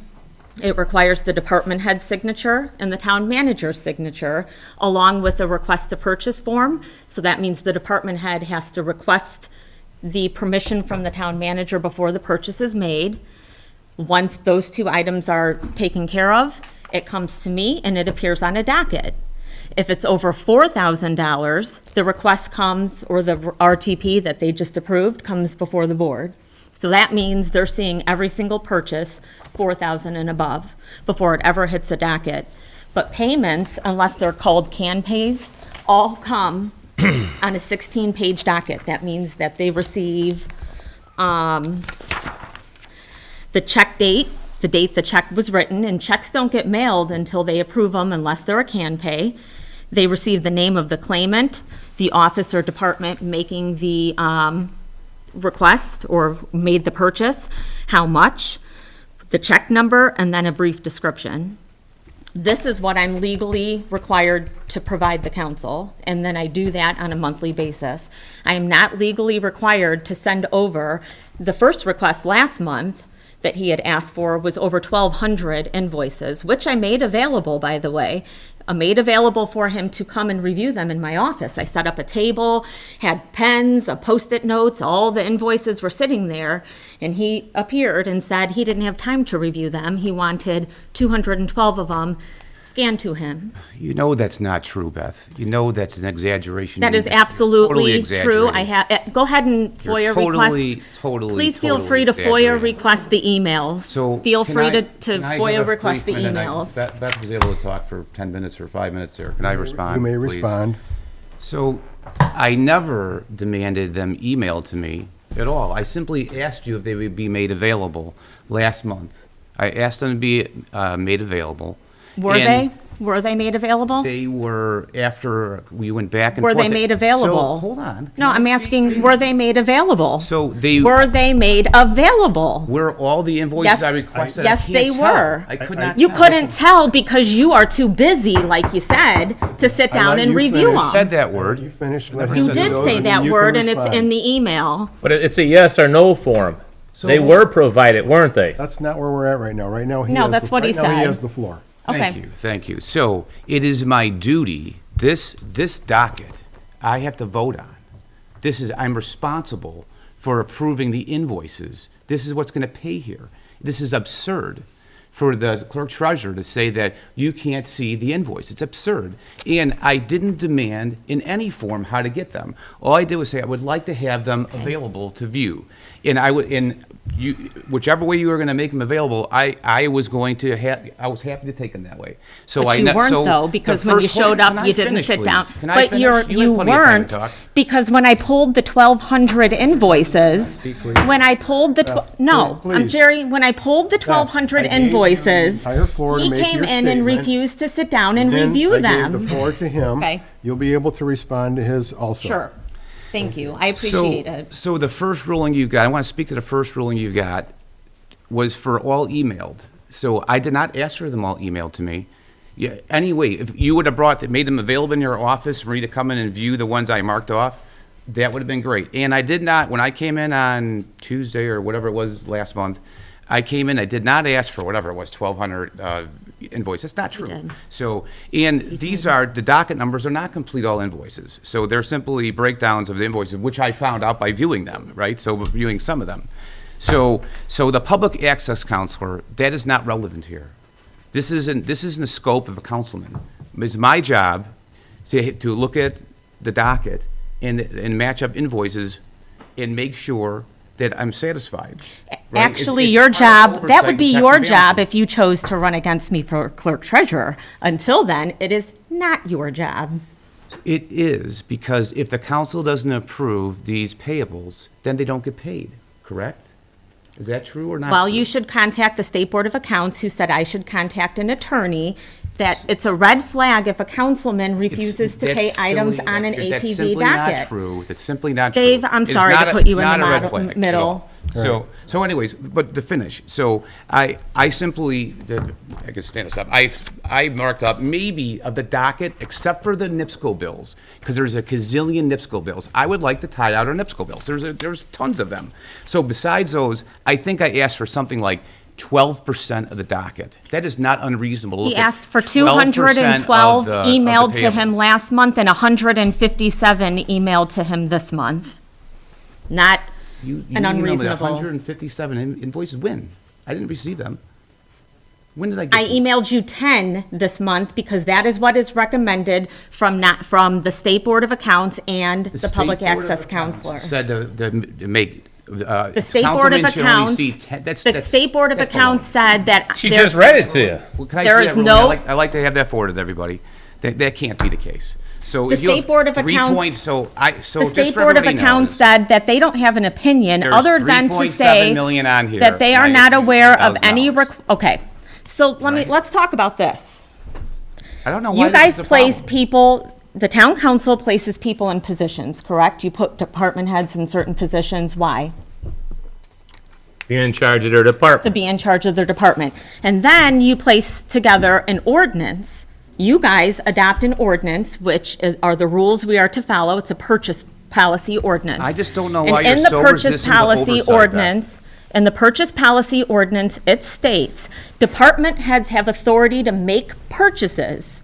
it requires the department head signature and the town manager's signature, along with a request to purchase form. So that means the department head has to request the permission from the town manager before the purchase is made. Once those two items are taken care of, it comes to me and it appears on a docket. If it's over $4,000, the request comes, or the RTP that they just approved comes before the board. So that means they're seeing every single purchase, 4,000 and above, before it ever hits a docket. But payments, unless they're called can pays, all come on a 16-page docket. That means that they receive the check date, the date the check was written, and checks don't get mailed until they approve them unless they're a can pay. They receive the name of the claimant, the office or department making the request or made the purchase, how much, the check number, and then a brief description. This is what I'm legally required to provide the council, and then I do that on a monthly basis. I am not legally required to send over, the first request last month that he had asked for was over 1,200 invoices, which I made available, by the way. maid available for him to come and review them in my office. I set up a table, had pens, Post-it notes, all the invoices were sitting there, and he appeared and said he didn't have time to review them. He wanted 212 of them scanned to him. You know that's not true, Beth. You know that's an exaggeration. That is You're totally absolutely true. exaggerating. Go ahead and You're FOIA totally, request. totally, Please feel totally free to FOIA exaggerating. request the emails. So Feel can free I- to can I FOIA have a request the brief minute? emails. Beth was able to talk for 10 minutes or 5 minutes there. Can I respond, You may please? respond. So I never demanded them emailed to me at all. I simply asked you if they would be made available last month. I asked them to be made available. Were And they? Were they made available? They were, after we went back and Were forth. they made So, available? hold on. Can No, I I'm speak, asking, please? were they made available? So they, Were they made available? were all the invoices Yes, I requested? I yes, can't they tell. were. I could not You tell. couldn't tell because you are too busy, like you said, to sit I down let and you review finish. them. Said that word. You finished. You did say that word, and it's in the email. But it's a yes or no form. So- They were provided, weren't they? That's not where we're at right now. Right now, he No, has that's the- what he right now said. has the floor. Thank Okay. you, thank you. So it is my duty, this docket, I have to vote on. I'm responsible for approving the invoices. This is what's gonna pay here. This is absurd for the clerk treasurer to say that you can't see the invoice. It's absurd. And I didn't demand in any form how to get them. All I did was say I would like to have them available to view. And whichever way you were gonna make them available, I was happy to take them that way. So But I you ne- weren't so though, the because when you first showed can up, I you didn't finish, sit please? down. Can I But finish? you had plenty of time to weren't, talk. because when I pulled the 1,200 invoices, when I pulled the, no, please. Jerry, when I pulled the 1,200 I gave you the invoices, entire floor to he make came your in and statement. refused to sit down and Then review I gave the them. floor to him. Okay. You'll be able to respond to his also. Sure. Thank you. I appreciate So, it. so the first ruling you got, I want to speak to the first ruling you got, was for all emailed. So I did not ask for them all emailed to me. Yeah, anyway, if you would have made them available in your office for me to come in and view the ones I marked off, that would have been great. And I did not, when I came in on Tuesday or whatever it was last month, I came in, I did not ask for whatever it was, 1,200 invoices. That's not true. did. So, and these are, the docket numbers are not complete all invoices. So they're simply breakdowns of the invoices, which I found out by viewing them, right? So viewing some of them. So the public access counselor, that is not relevant here. This isn't the scope of a councilman. It's my job to look at the docket and match up invoices and make sure that I'm satisfied. right? Actually, It's your part of job, that oversight would be and checks your and job balances. if you chose to run against me for clerk treasurer. Until then, it is not your job. It is, because if the council doesn't approve these payables, then they don't get paid, correct? Is that true or not? Well, true? you should contact the State Board of Accounts, who said I should contact an attorney, that it's a red flag if a councilman refuses to pay That's items silly. on an That's APV simply not docket. true. That's simply not true. Dave, I'm It is sorry not to a- put you it's in the not a red model- flag at middle. all. So anyways, but to finish, so I simply, I can stand this up, I marked up maybe of the docket, except for the NIPSCO bills, because there's a gazillion NIPSCO bills. I would like to tie out our NIPSCO bills. There's tons of them. So besides those, I think I asked for something like 12% of the docket. That is not unreasonable. He Look at asked for 12% 212 of the emailed to him payables. last month and 157 emailed to him this month. Not You an emailed me unreasonable. 157 invoices. When? I didn't receive them. When did I get I these? emailed you 10 this month because that is what is recommended from the State Board of Accounts and the State Public Board of Access Accounts Counselor. Said to make, The State Board of Accounts, the State Board of Accounts said that She there's- just read it to you. Well, can I there see is that, Romy? no- I like to have that forwarded to everybody. That can't be the case. So The if you have State Board of 3 Accounts- points, so the just State for Board of everybody Accounts knows, said that they don't have an opinion there's other than to 3.7 say million on here, that they are and I not agree, aware of any, $1,000. okay. So Right. let's talk about this. I don't know why You this guys is a place problem. people, the town council places people in positions, correct? You put department heads in certain positions, why? Being in charge of their To department. be in charge of their department. And then you place together an ordinance. You guys adopt an ordinance, are the rules we are to follow. It's a purchase policy ordinance. I just don't know And why you're in the so purchase resistant to policy oversight, Beth. ordinance, in the purchase policy ordinance, it states, department heads have authority to make purchases.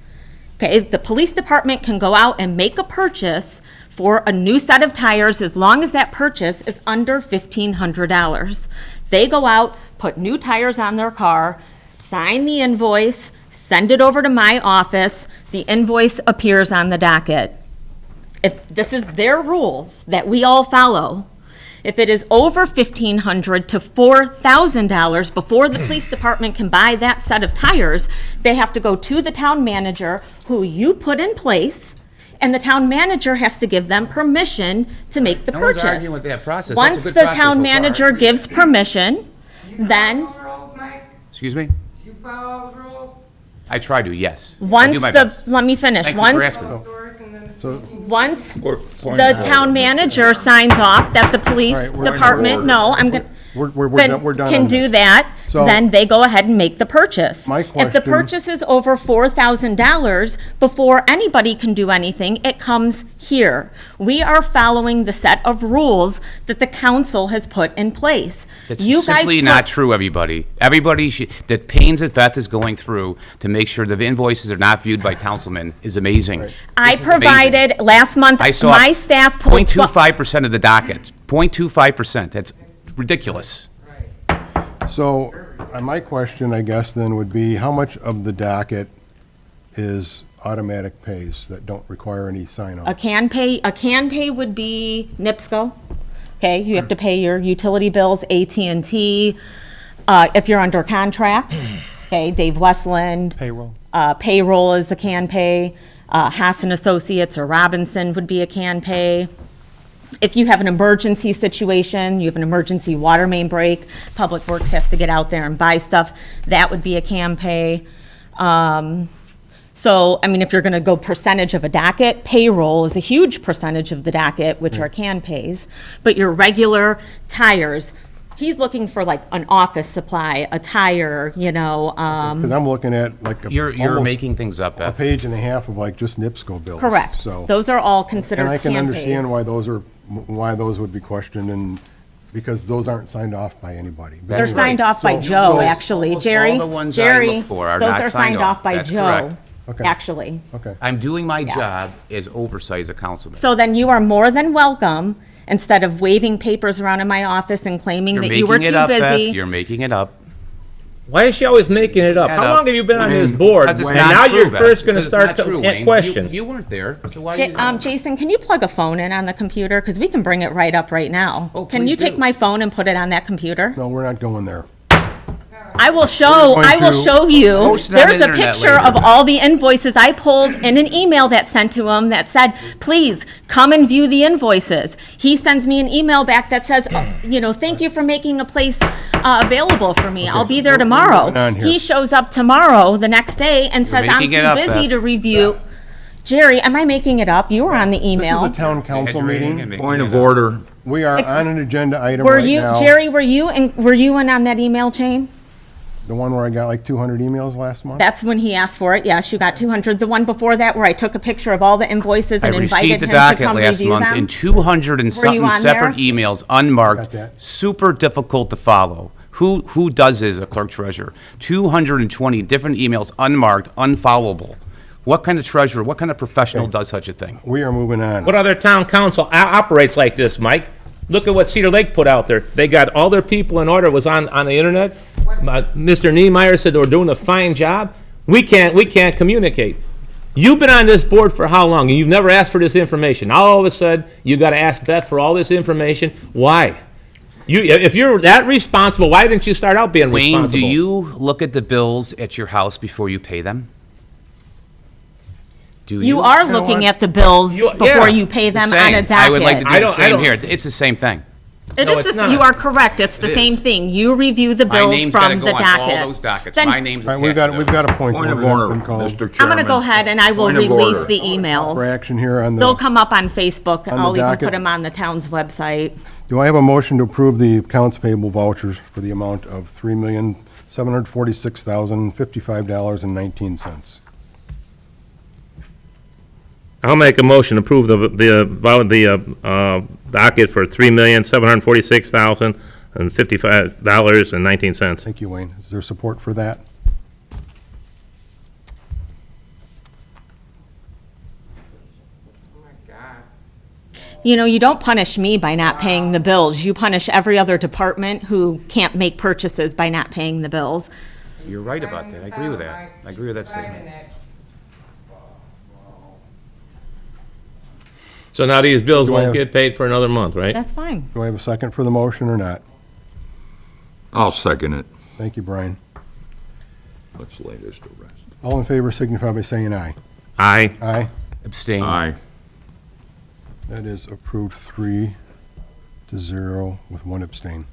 Okay, the police department can go out and make a purchase for a new set of tires as long as that purchase is under $1,500. They go out, put new tires on their car, sign the invoice, send it over to my office, the invoice appears on the docket. If this is their rules that we all follow, if it is over $1,500 to $4,000 before the police department can buy that set of tires, they have to go to the town manager, who you put in place, and the town manager has to give them permission to make the No one's purchase. arguing with that process. That's a Once good the process so town far. manager gives permission, then, Excuse me? You follow the rules? I try to, yes. I once do my the, best. let me finish. Thank you for Once, asking. Stores and then So, once Point the of town order. manager signs off that the police All right, we're- department, no, I'm gonna, we're then done can on do this. that, So- then they go ahead and make the purchase. My If the question- purchase is over $4,000, before anybody can do anything, it comes here. We are following the set of rules that the council has put in place. It's You guys simply put- not true, everybody. Everybody should, the pains that Beth is going through to make sure the invoices are not viewed by councilmen is amazing. I This is amazing. provided, last month, I saw my staff pulled. 0.25% of the docket, 0.25%. That's ridiculous. So, my question, I guess, then would be, how much of the docket is automatic pays that don't require any A sign-off? can pay would be NIPSCO. Okay, you have to pay your utility bills, AT&T, if you're under contract. Okay, Dave Westland. Payroll. Payroll is a can pay. Haas and Associates or Robinson would be a can pay. If you have an emergency situation, you have an emergency water main break, Public Works has to get out there and buy stuff, that would be a can pay. So, I mean, if you're gonna go percentage of a docket, payroll is a huge percentage of the docket, which are can pays. But your regular tires, he's looking for like an office supply, a tire, you know, Because I'm looking at like You're almost making things up, a Beth. page and a half of like just NIPSCO bills. correct. So, Those are all considered and I can can pays. understand why those would be questioned, and because those aren't signed off by anybody. But They're anyway, signed off by so- Joe, so- actually. Almost Jerry, all the ones I Jerry, look for are those not are signed signed off. off by That's Joe, correct. Okay. actually. Okay. I'm doing my job as oversight as a councilman. So then you are more than welcome, instead of waving papers around in my office and claiming You're that you were making it too up, Beth. busy. You're making it up. Why is she always making it up? Add How up. long have you been on this board? Because it's And not now true, you're Beth. first gonna Because it's start not true, to Wayne. question. You weren't there, so why you? Jason, can you plug a phone in on the computer? Because we can bring it right up right now. Oh, Can please you take do. my phone and put it on that computer? No, we're not going there. I will going to show you. post it on There's the a internet picture later. of all the invoices I pulled in an email that sent to him that said, please come and view the invoices. He sends me an email back that says, you know, thank you for making a place available for me. I'll be there tomorrow. going on here? He shows up tomorrow, the next day, and says, I'm making too it up, busy Beth. to review. Jerry, am I making it up? You were on the This email. is a town council Exaggerating and meeting. making Point it of up. order. We are on an agenda item Were right you, now. Jerry, were you in on that email chain? The one where I got like 200 emails last month? That's when he asked for it. Yes, you got 200. The one before that where I took a picture of all the invoices I and invited received the him to docket come last review month them. in 200 and something on separate there? emails, Got unmarked, that. super difficult to follow. Who does this as a clerk treasurer? 220 different emails, unmarked, unfollowable. What kind of treasurer, what kind of professional does such a thing? We are moving on. What other town council operates like this, Mike? Look at what Cedar Lake put out there. They got all their people in order, was on the internet. Mr. Niemeyer said they were doing a fine job. We can't communicate. You've been on this board for how long? And you've never asked for this information. All of a sudden, you gotta ask Beth for all this information. Why? If you're that responsible, why didn't you start out being Wayne, responsible? do you look at the bills at your house before you pay them? Do you? You are looking at the bills Yeah. before you pay them on a Saying, docket. I would like to do I the don't- same here. It's the same thing. It No, is it's this, you not. are correct. It's the It same is. thing. You review the My bills name's gotta from go the on docket. all those dockets. Then My name's All right, attached to we've those. got a point Point of that's order, been called Mr. Chairman. I'm gonna go ahead and I will Point of release order. the for emails. action here on They'll the, come up on Facebook. on the I'll even docket. put them on the town's website. do I have a motion to approve the accounts payable vouchers for the amount of $3,746,055.19? I'll make a motion to approve the docket for $3,746,055.19. Thank you, Wayne. Is there support for that? You know, you don't punish me by not paying the bills. You punish every other department who can't make purchases by not paying the bills. You're right about that. I agree with that. I agree with that statement. So now these bills Do I won't have- get paid for another month, right? That's fine. Do I have a second for the motion or not? I'll second it. Thank you, Brian. Let's lay this to rest. All in favor signify by saying aye. Aye. Aye. Abstain. Aye. That is approved 3-0 with one abstain.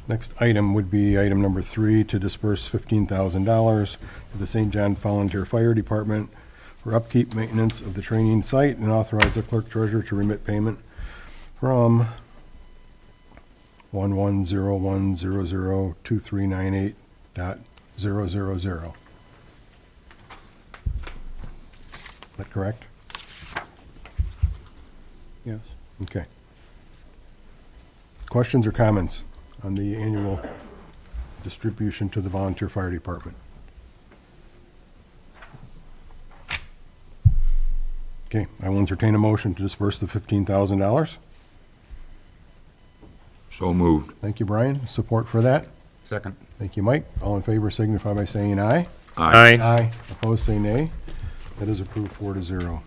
Next item would be item number 3, to disperse $15,000 to the St. John Volunteer Fire Department for upkeep, maintenance of the training site, and authorize the clerk treasurer to remit payment from 1101002398.000. Is that correct? Yes. Okay. Questions or comments on the annual distribution to the volunteer fire department? Okay, I will entertain a motion to disperse the $15,000. So moved. Thank you, Brian. Support for that? Second. Thank you, Mike. All in favor signify by saying aye. Aye. Aye. Opposed, say nay. That is approved 4-0.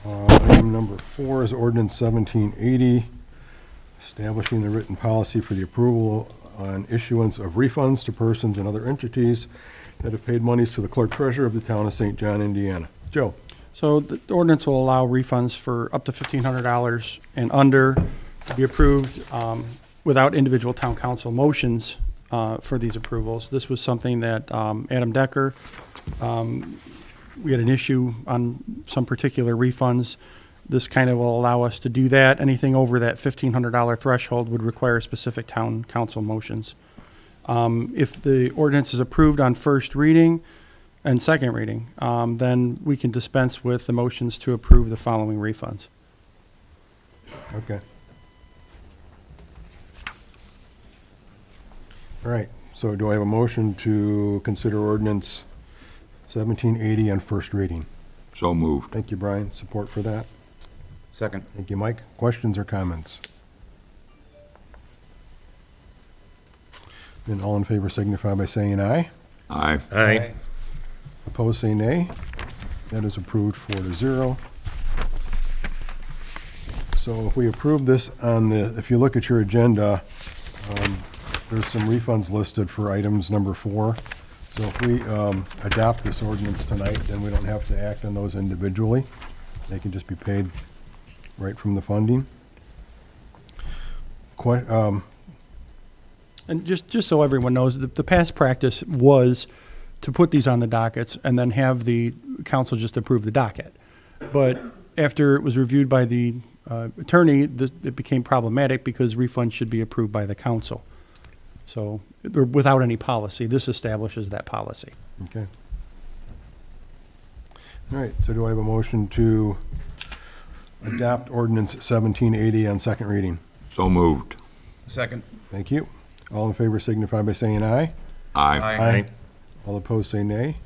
Item number 4 is ordinance 1780, establishing the written policy for the approval on issuance of refunds to persons and other entities that have paid monies to the clerk treasurer of the town of St. John, Indiana. Joe? So the ordinance will allow refunds for up to $1,500 and under to be approved without individual town council motions for these approvals. This was something that Adam Decker, we had an issue on some particular refunds. This kind of will allow us to do that. Anything over that $1,500 threshold would require specific town council motions. If the ordinance is approved on first reading and second reading, then we can dispense with the motions to approve the following refunds. Okay. All right, so do I have a motion to consider ordinance 1780 on first reading? So moved. Thank you, Brian. Support for that? Second. Thank you, Mike. Questions or comments? Then all in favor signify by saying aye. Aye. Aye. Opposed, say nay. That is approved 4-0. So if we approve this on the, if you look at your agenda, there's some refunds listed for items number 4. So if we adopt this ordinance tonight, then we don't have to act on those individually. They can just be paid right from the funding. And just so everyone knows, the past practice was to put these on the dockets and then have the council just approve the docket. But after it was reviewed by the attorney, it became problematic because refunds should be approved by the council. So without any policy, this establishes that policy. Okay. All right, so do I have a motion to adopt ordinance 1780 on second reading? So moved. Second. Thank you. All in favor signify by saying aye. Aye. Aye. All opposed say nay.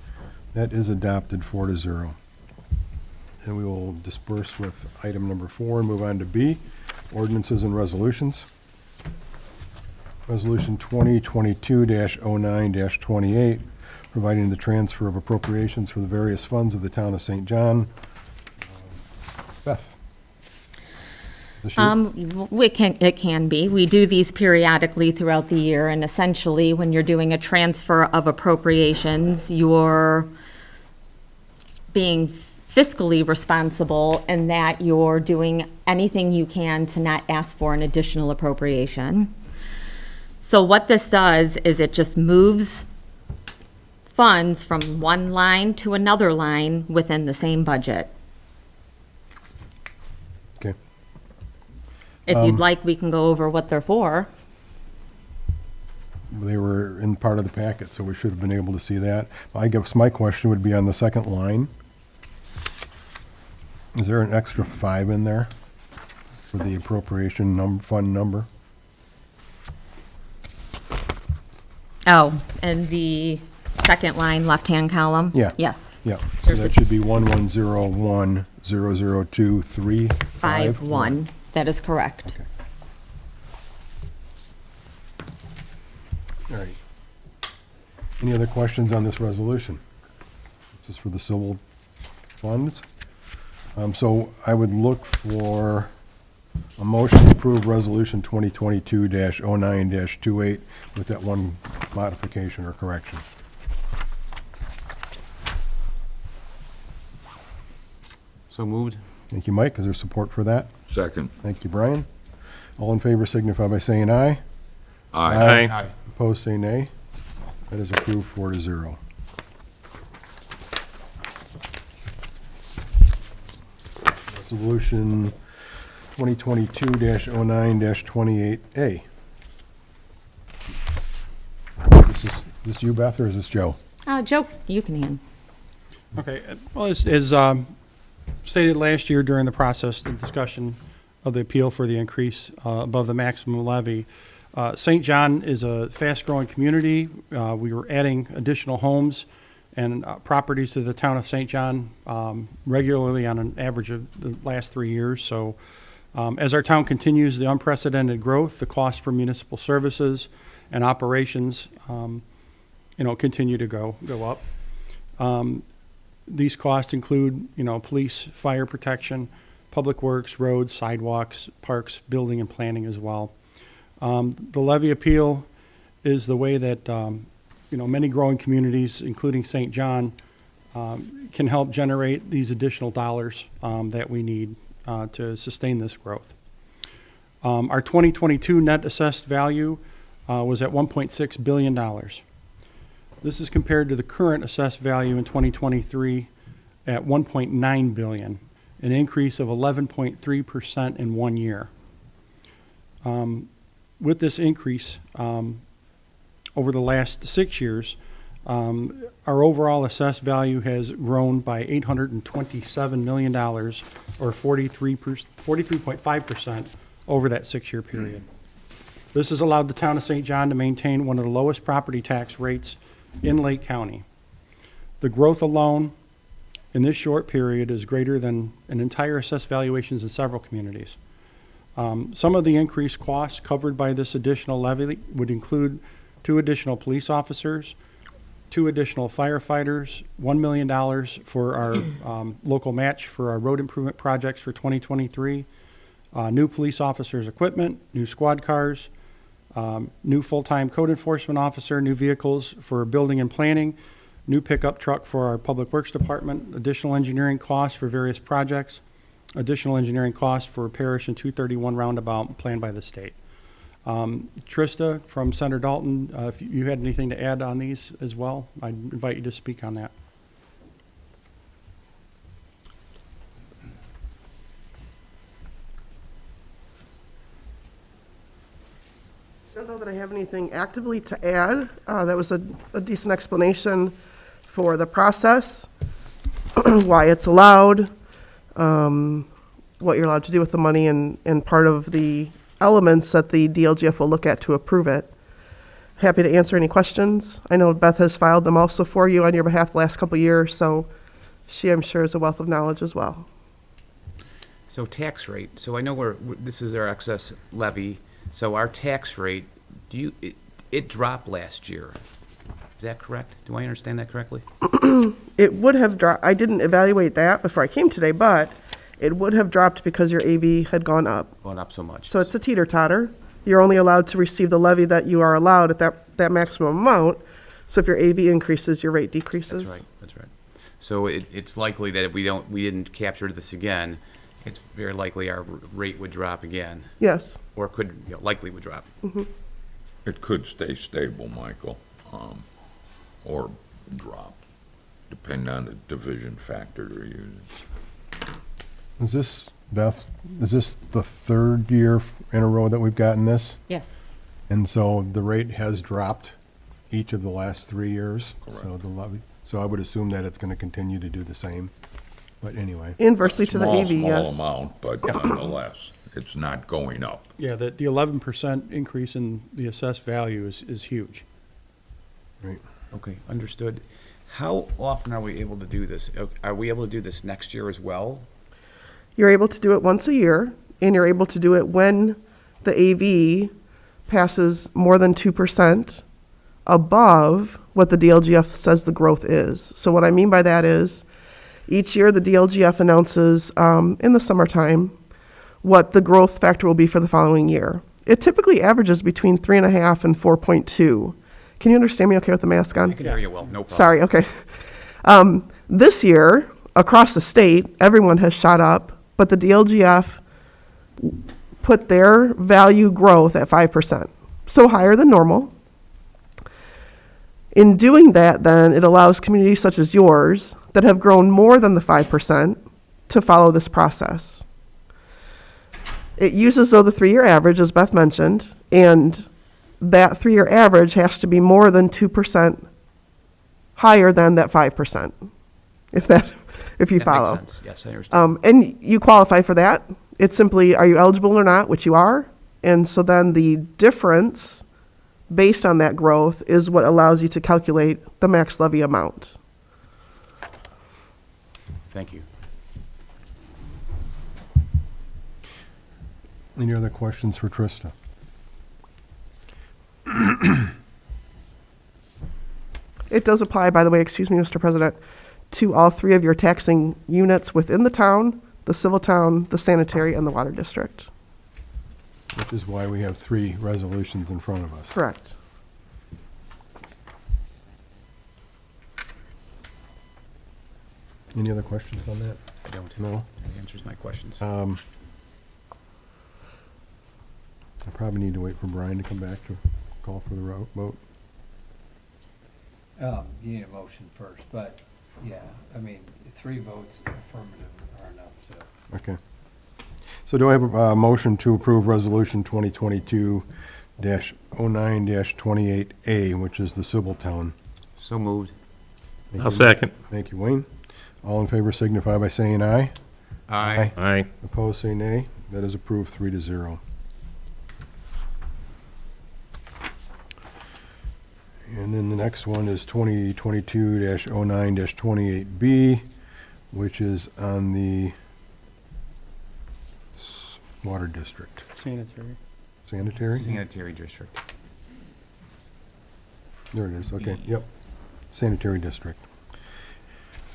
That is adopted 4-0. And we will disperse with item number 4 and move on to B, ordinances and resolutions. Resolution 2022-09-28, providing the transfer of appropriations for the various funds of the town of St. John. Beth? This you? It can be. We do these periodically throughout the year, and essentially, when you're doing a transfer of appropriations, you're being fiscally responsible in that you're doing anything you can to not ask for an additional appropriation. So what this does is it just moves funds from one line to another line within the same budget. Okay. If you'd like, we can go over what they're for. They were in part of the packet, so we should have been able to see that. I guess my question would be on the second line. Is there an extra 5 in there for the appropriation fund number? Oh, and the second line, left-hand column? Yeah. Yes. Yeah, so There's that a- should be 1101002351. That is correct. Okay. All right. Any other questions on this resolution? This is for the civil funds. So I would look for a motion to approve Resolution 2022-09-28 with that one modification or correction. So moved. Thank you, Mike. Is there support for that? Second. Thank you, Brian. All in favor signify by saying aye. Aye. Opposed, say nay. That is approved 4-0. Resolution 2022-09-28A. This you, Beth, or is this Joe? Joe, you can hand. Okay, well, as stated last year during the process, the discussion of the appeal for the increase above the maximum levy, St. John is a fast-growing community. We were adding additional homes and properties to the town of St. John regularly on an average of the last 3 years. So as our town continues the unprecedented growth, the cost for municipal services and operations, continue to go up. These costs include, police, fire protection, public works, roads, sidewalks, parks, building and planning as well. The levy appeal is the way that, many growing communities, including St. John, can help generate these additional dollars that we need to sustain this growth. Our 2022 net assessed value was at $1.6 billion. This is compared to the current assessed value in 2023 at $1.9 billion, an increase of 11.3% in 1 year. With this increase, over the last 6 years, our overall assessed value has grown by $827 million, or 43.5% over that 6-year period. This has allowed the town of St. John to maintain one of the lowest property tax rates in Lake County. The growth alone in this short period is greater than an entire assessed valuations in several communities. Some of the increased costs covered by this additional levy would include 2 additional police officers, 2 additional firefighters, $1 million for our local match for our road improvement projects for 2023, new police officers' equipment, new squad cars, new full-time code enforcement officer, new vehicles for building and planning, new pickup truck for our public works department, additional engineering costs for various projects, additional engineering costs for Parish and 231 roundabout planned by the state. Trista from Senator Dalton, if you had anything to add on these as well, I'd invite you to speak on that. I don't know that I have anything actively to add. That was a decent explanation for the process, why it's allowed, what you're allowed to do with the money, and part of the elements that the DLGF will look at to approve it. Happy to answer any questions. I know Beth has filed them also for you on your behalf the last couple of years, so she, I'm sure, is a wealth of knowledge as well. So tax rate, so I know this is our excess levy, so our tax rate, it dropped last year. Is that correct? Do I understand that correctly? It would have dropped. I didn't evaluate that before I came today, but it would have dropped because your AV had gone up. Gone up so much. So it's a teeter-totter. You're only allowed to receive the levy that you are allowed at that maximum amount. So if your AV increases, your rate decreases. That's right. So it's likely that if we didn't capture this again, it's very likely our rate would drop again. Yes. Or likely would drop. Mm-hmm. It could stay stable, Michael, or drop, depending on the division factor they're using. Is this, Beth, is this the 3rd year in a row that we've gotten this? Yes. And so the rate has dropped each of the last 3 years? Correct. So the levy, so I would assume that it's going to continue to do the same. But anyway. Inversely to the AV, yes. Small amount, but nonetheless, it's not going up. Yeah, the 11% increase in the assessed value is huge. Right. Okay, understood. How often are we able to do this? Are we able to do this next year as well? You're able to do it once a year, and you're able to do it when the AV passes more than 2% above what the DLGF says the growth is. So what I mean by that is, each year the DLGF announces in the summertime what the growth factor will be for the following year. It typically averages between 3.5 and 4.2. Can you understand me okay with the mask on? I can hear you well, no problem. Sorry, okay. This year, across the state, everyone has shot up, but the DLGF put their value growth at 5%, so higher than normal. In doing that, then, it allows communities such as yours that have grown more than the 5% to follow this process. It uses, though, the 3-year average, as Beth mentioned, and that 3-year average has to be more than 2% higher than that 5%, if you follow. That makes sense. Yes, I understand. And you qualify for that. It's simply, are you eligible or not, which you are. And so then the difference based on that growth is what allows you to calculate the max levy amount. Thank you. Any other questions for Trista? It does apply, by the way, excuse me, Mr. President, to all 3 of your taxing units within the town, the civil town, the sanitary, and the water district. Which is why we have 3 resolutions in front of us. Correct. Any other questions on that? I don't. No? That answers my questions. I probably need to wait for Brian to come back to call for the vote. You need a motion first, but, yeah, I mean, 3 votes affirmative are enough to. Okay. So do I have a motion to approve Resolution 2022-09-28A, which is the civil town? So moved. Thank I'll you. second. Thank you, Wayne. All in favor signify by saying aye. Aye. Aye. Opposed, say nay. That is approved 3-0. And then the next one is 2022-09-28B, which is on the water district. Sanitary. Sanitary? Sanitary district. There it is, okay, yep. Sanitary district.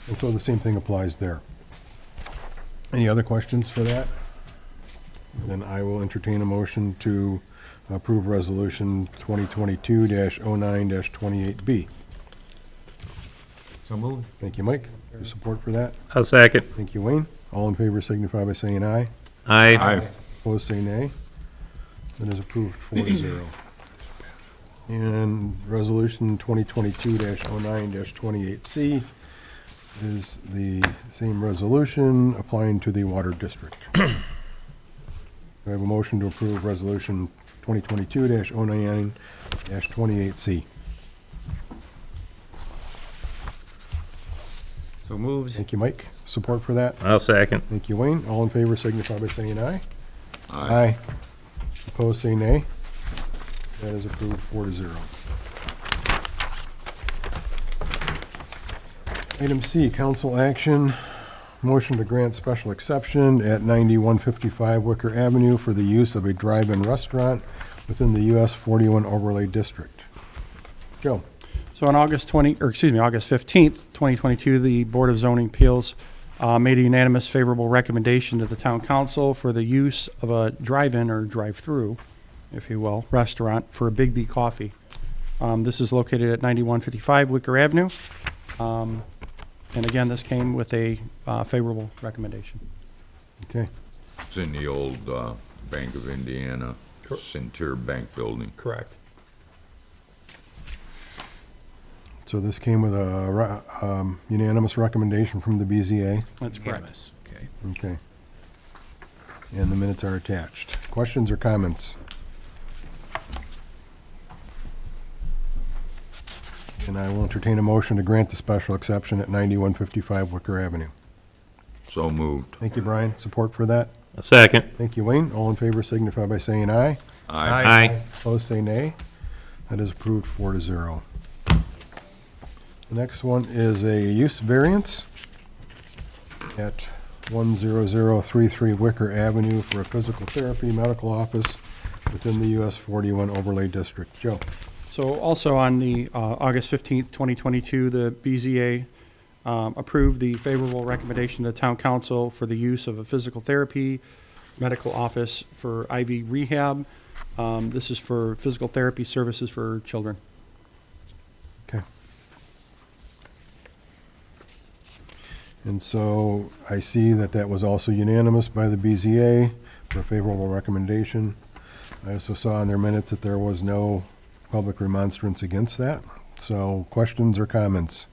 And so the same thing applies there. Any other questions for that? Then I will entertain a motion to approve Resolution 2022-09-28B. So moved. Thank you, Mike. Your support for that? I'll second. Thank you, Wayne. All in favor signify by saying aye. Aye. Opposed, say nay. That is approved 4-0. And Resolution 2022-09-28C is the same resolution applying to the water district. Do I have a motion to approve Resolution 2022-09-28C? So moved. Thank you, Mike. Support for that? I'll second. Thank you, Wayne. All in favor signify by saying aye. Aye. Opposed, say nay. That is approved 4-0. Item C, council action, motion to grant special exception at 9155 Wicker Avenue for the use of a drive-in restaurant within the US 41 overlay district. Joe? So on August 15th, 2022, the Board of Zoning Appeals made a unanimous favorable recommendation to the town council for the use of a drive-in or drive-through, if you will, restaurant for a Big B Coffee. This is located at 9155 Wicker Avenue. And again, this came with a favorable recommendation. Okay. It's in the old Bank of Indiana, Center Bank building. Correct. So this came with a unanimous recommendation from the BZA. That's correct. Unanimous. Okay. Okay. And the minutes are attached. Questions or comments? And I will entertain a motion to grant the special exception at 9155 Wicker Avenue. So moved. Thank you, Brian. Support for that? A second. Thank you, Wayne. All in favor signify by saying aye. Aye. Opposed, say nay. That is approved 4-0. The next one is a use variance at 10033 Wicker Avenue for a physical therapy medical office within the US 41 overlay district. Joe? So also on the August 15th, 2022, the BZA approved the favorable recommendation to the town council for the use of a physical therapy medical office for IV rehab. This is for physical therapy services for children. Okay. And so I see that that was also unanimous by the BZA for a favorable recommendation. I also saw in their minutes that there was no public remonstrance against that. So questions or comments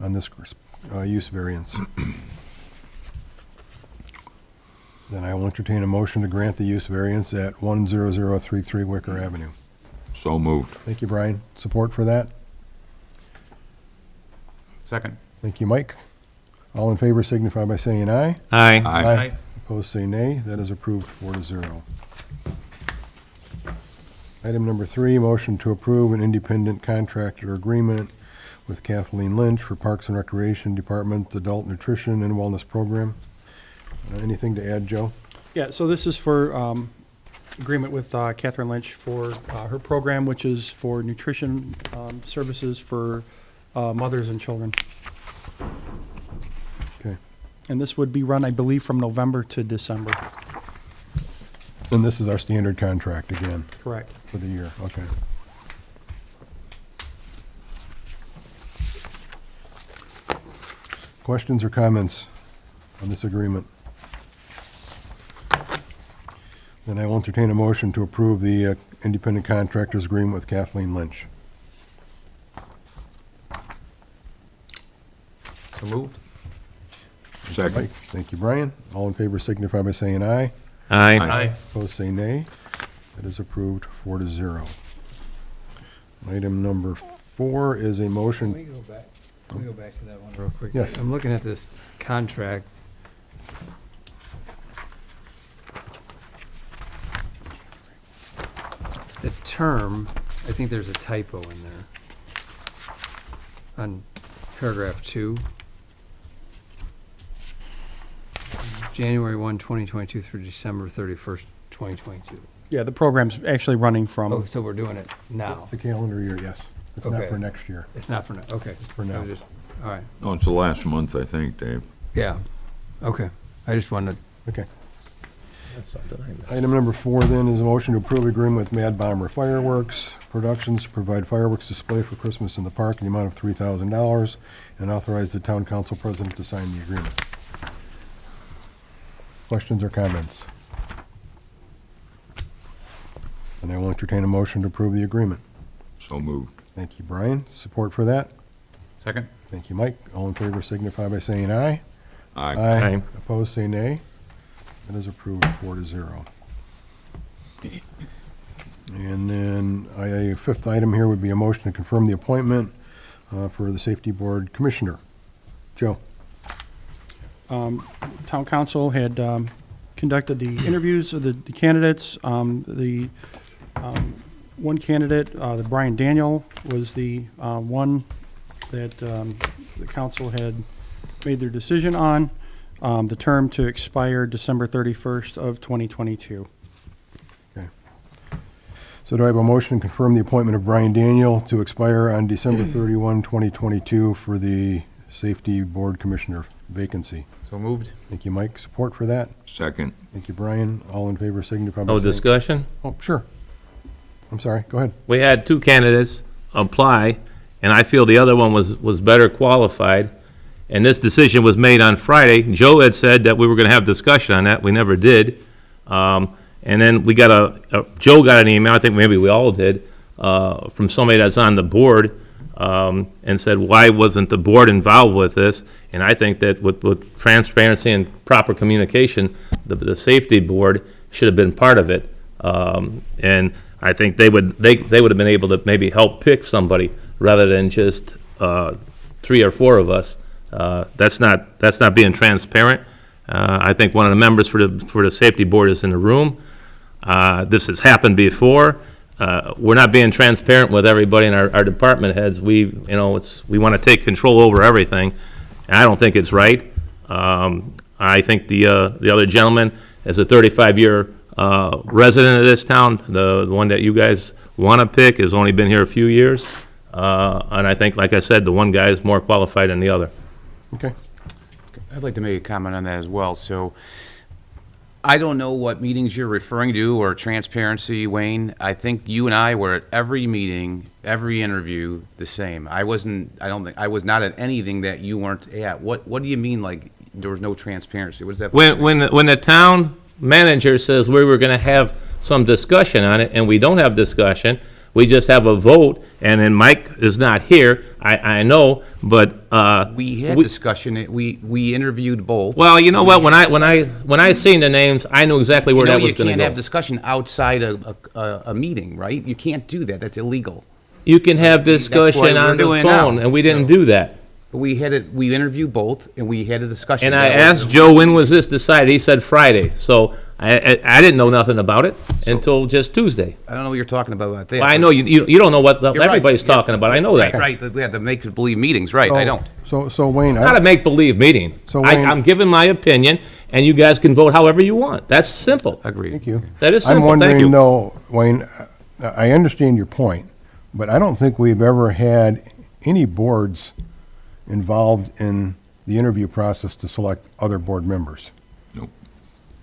on this use variance? Then I will entertain a motion to grant the use variance at 10033 Wicker Avenue. So moved. Thank you, Brian. Support for that? Second. Thank you, Mike. All in favor signify by saying aye. Aye. Aye. Opposed, say nay. That is approved 4-0. Item number 3, motion to approve an independent contractor agreement with Kathleen Lynch for Parks and Recreation Department's Adult Nutrition and Wellness Program. Anything to add, Joe? Yeah, so this is for agreement with Catherine Lynch for her program, which is for nutrition services for mothers and children. Okay. And this would be run, I believe, from November to December. And this is our standard contract again Correct. for the year. Okay. Questions or comments on this agreement? Then I will entertain a motion to approve the independent contractors agreement with Kathleen Lynch. So moved. Second. Mike, thank you, Brian. All in favor signify by saying aye. Aye. Opposed, say nay. That is approved 4-0. Item number 4 is a motion. Can we go back to that one real quick? Yes. I'm looking at this contract. The term, I think there's a typo in there. On paragraph 2. January 1, 2022 through December 31st, 2022. Yeah, the program's actually running Oh, from, so we're doing it now. It's a calendar year, yes. It's not Okay. for next year. It's not for now, okay. For now. I was just- All right, No, it's the last month, I think, Dave. yeah, okay. I just wanted, Okay. That's something I missed. Item number 4 then is a motion to approve agreement with Mad Bomber Fireworks Productions to provide fireworks display for Christmas in the park in the amount of $3,000 and authorize the town council president to sign the agreement. Questions or comments? And I will entertain a motion to approve the agreement. So moved. Thank you, Brian. Support for that? Second. Thank you, Mike. All in favor signify by saying aye. Aye. Aye. Opposed, say nay. That is approved 4-0. And then a 5th item here would be a motion to confirm the appointment for the Safety Board Commissioner. Joe? town council had conducted the interviews of the candidates. One candidate, the Brian Daniel, was the one that the council had made their decision on. The term to expire December 31st of 2022. Okay. So do I have a motion to confirm the appointment of Brian Daniel to expire on December 31, 2022 for the Safety Board Commissioner vacancy? So moved. Thank you, Mike. Support for that? Second. Thank you, Brian. All in favor signify by No saying... discussion? Oh, sure. I'm sorry. Go ahead. We had two candidates apply, and I feel the other one was better qualified. And this decision was made on Friday. Joe had said that we were going to have discussion on that. We never did. And then we got Joe got an email, I think maybe we all did, from somebody that's on the board, and said, why wasn't the board involved with this? And I think that with transparency and proper communication, the safety board should have been part of it. And I think they would have been able to maybe help pick somebody rather than just 3 or 4 of us. That's not being transparent. I think one of the members for the safety board is in the room. This has happened before. we're not being transparent with everybody and our department heads. We want to take control over everything. And I don't think it's right. I think the other gentleman, as a 35-year resident of this town, the one that you guys want to pick, has only been here a few years. And I think, like I said, the one guy is more qualified than the other. Okay. I'd like to make a comment on that as well. So I don't know what meetings you're referring to or transparency, Wayne. I think you and I were at every meeting, every interview the same. I was not at anything that you weren't at. What do you mean, like, there was no transparency? What does that mean? When the town manager says we were going to have some discussion on it, and we don't have discussion, we just have a vote, and then Mike is not here, I know, but, We had discussion. We interviewed both. well, you know what, when I seen the names, I knew exactly where that was You going can't to have go. discussion outside a meeting, right? You can't do that. That's illegal. You can have That's discussion what we're on the doing now. phone, and we didn't So- do that. But we interviewed both, and we had a discussion. And I That was- asked Joe, when was this decided? He said Friday, so I didn't know nothing about it until just Tuesday. I don't know what you're talking about there. Well, I know you don't know what You're right. everybody's Yeah. talking about, I know that. Right, we had to make-believe meetings, right, I don't. So Wayne, It's not a make-believe meeting. So, Wayne- I'm giving my opinion, and you guys can vote however you want. That's simple. Agreed. thank you. That is I'm simple, thank wondering you. though, Wayne, I understand your point, but I don't think we've ever had any boards involved in the interview process to select other board members. Nope.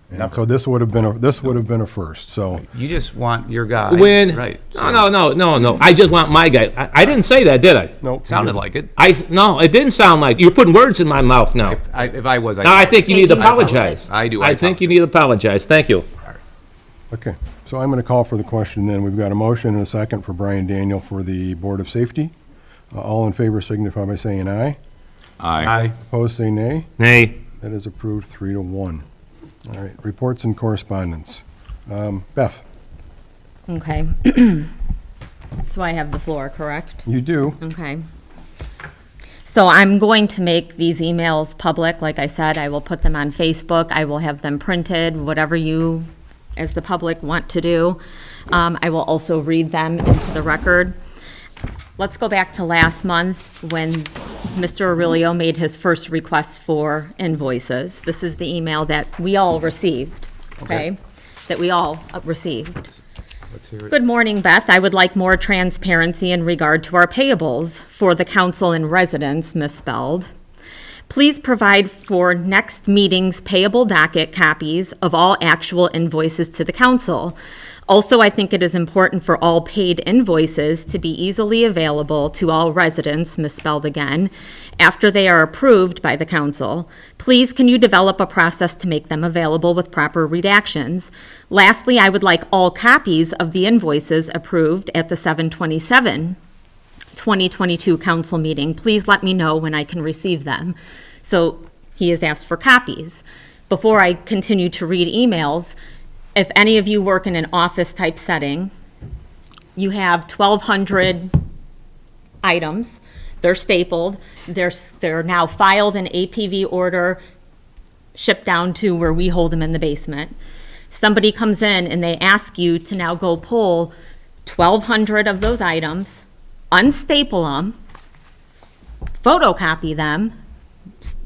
And so this would have been a first, so. You just want your guy. When, Right. no, I just want my guy. I didn't say that, did I? No. Sounded like it. No, it didn't sound like, you're putting words in my mouth now. If I was, Now, I think you need to Thank you. apologize. I do, I think you need to apologize, thank you. Okay, so I'm going to call for the question then. We've got a motion and a second for Brian Daniel for the Board of Safety. All in favor signify by saying aye. Aye. Opposed, say nay. Nay. That is approved 3-1. All right, reports and correspondence. Beth, Okay. So I have the floor, correct? you do. Okay. So I'm going to make these emails public. Like I said, I will put them on Facebook. I will have them printed, whatever you, as the public, want to do. I will also read them into the record. Let's go back to last month when Mr. Aurelio made his first request for invoices. This is the email that we all received, okay? That we all received. Let's hear it. Good morning, Beth. I would like more transparency in regard to our payables for the council and residents, misspelled. Please provide for next meeting's payable docket copies of all actual invoices to the council. Also, I think it is important for all paid invoices to be easily available to all residents, misspelled again, after they are approved by the council. Please, can you develop a process to make them available with proper redactions? Lastly, I would like all copies of the invoices approved at the 7/27/2022 council meeting. Please let me know when I can receive them. So he has asked for copies. Before I continue to read emails, if any of you work in an office-type setting, you have 1,200 items. They're stapled. They're now filed in APV order, shipped down to where we hold them in the basement. Somebody comes in and they ask you to now go pull 1,200 of those items, unstaple them, photocopy them,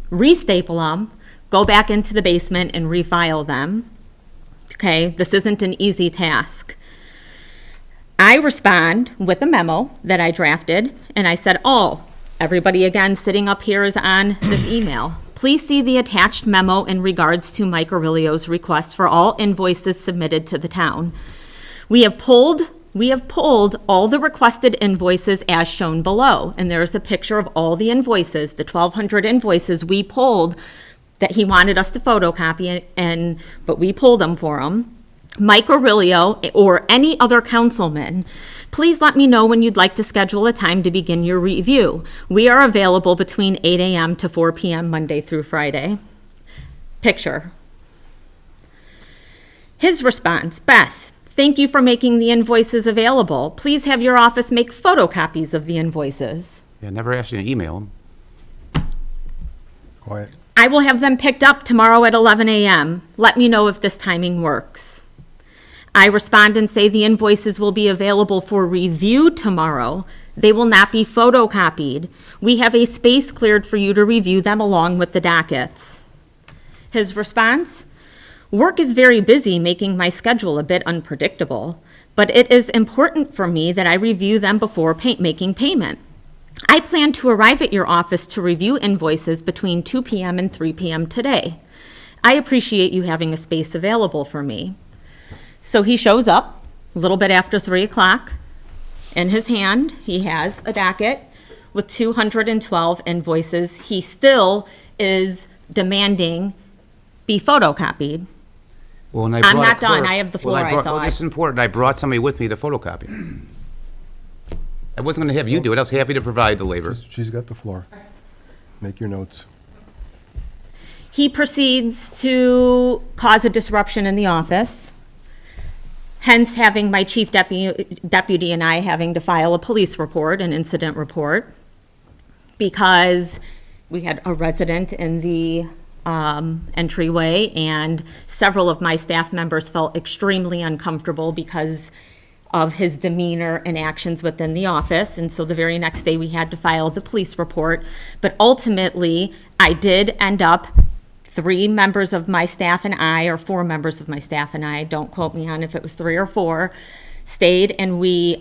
restaple them, go back into the basement and refile them. Okay, this isn't an easy task. I respond with a memo that I drafted, and I said, everybody again sitting up here is on this email. Please see the attached memo in regards to Mike Aurelio's request for all invoices submitted to the town. We have pulled all the requested invoices as shown below, and there's a picture of all the invoices, the 1,200 invoices we pulled that he wanted us to photocopy, but we pulled them for him. Mike Aurelio or any other councilman, please let me know when you'd like to schedule a time to begin your review. We are available between 8 a.m. to 4 p.m. Monday through Friday. Picture. His response, Beth, thank you for making the invoices available. Please have your office make photocopies of the invoices. Yeah, never asked you to email him. Quiet. I will have them picked up tomorrow at 11 a.m. Let me know if this timing works. I respond and say the invoices will be available for review tomorrow. They will not be photocopied. We have a space cleared for you to review them along with the dockets. His response? Work is very busy, making my schedule a bit unpredictable, but it is important for me that I review them before making payment. I plan to arrive at your office to review invoices between 2 p.m. and 3 p.m. today. I appreciate you having a space available for me. So he shows up a little bit after 3 o'clock. In his hand, he has a docket with 212 invoices. He still is demanding be photocopied. Well, and I I'm brought not a done. clerk. I have the Well, floor, I Well, thought. this is important. I brought somebody with me to photocopy. I wasn't going to have you do it. I was happy to provide the labor. She's got the floor. Make your notes. He proceeds to cause a disruption in the office, hence having my chief deputy and I having to file a police report, an incident report, because we had a resident in the entryway, and several of my staff members felt extremely uncomfortable because of his demeanor and actions within the office. And so the very next day we had to file the police report. But ultimately, I did end up, 3 members of my staff and I, or 4 members of my staff and I, don't quote me on if it was 3 or 4, stayed, and we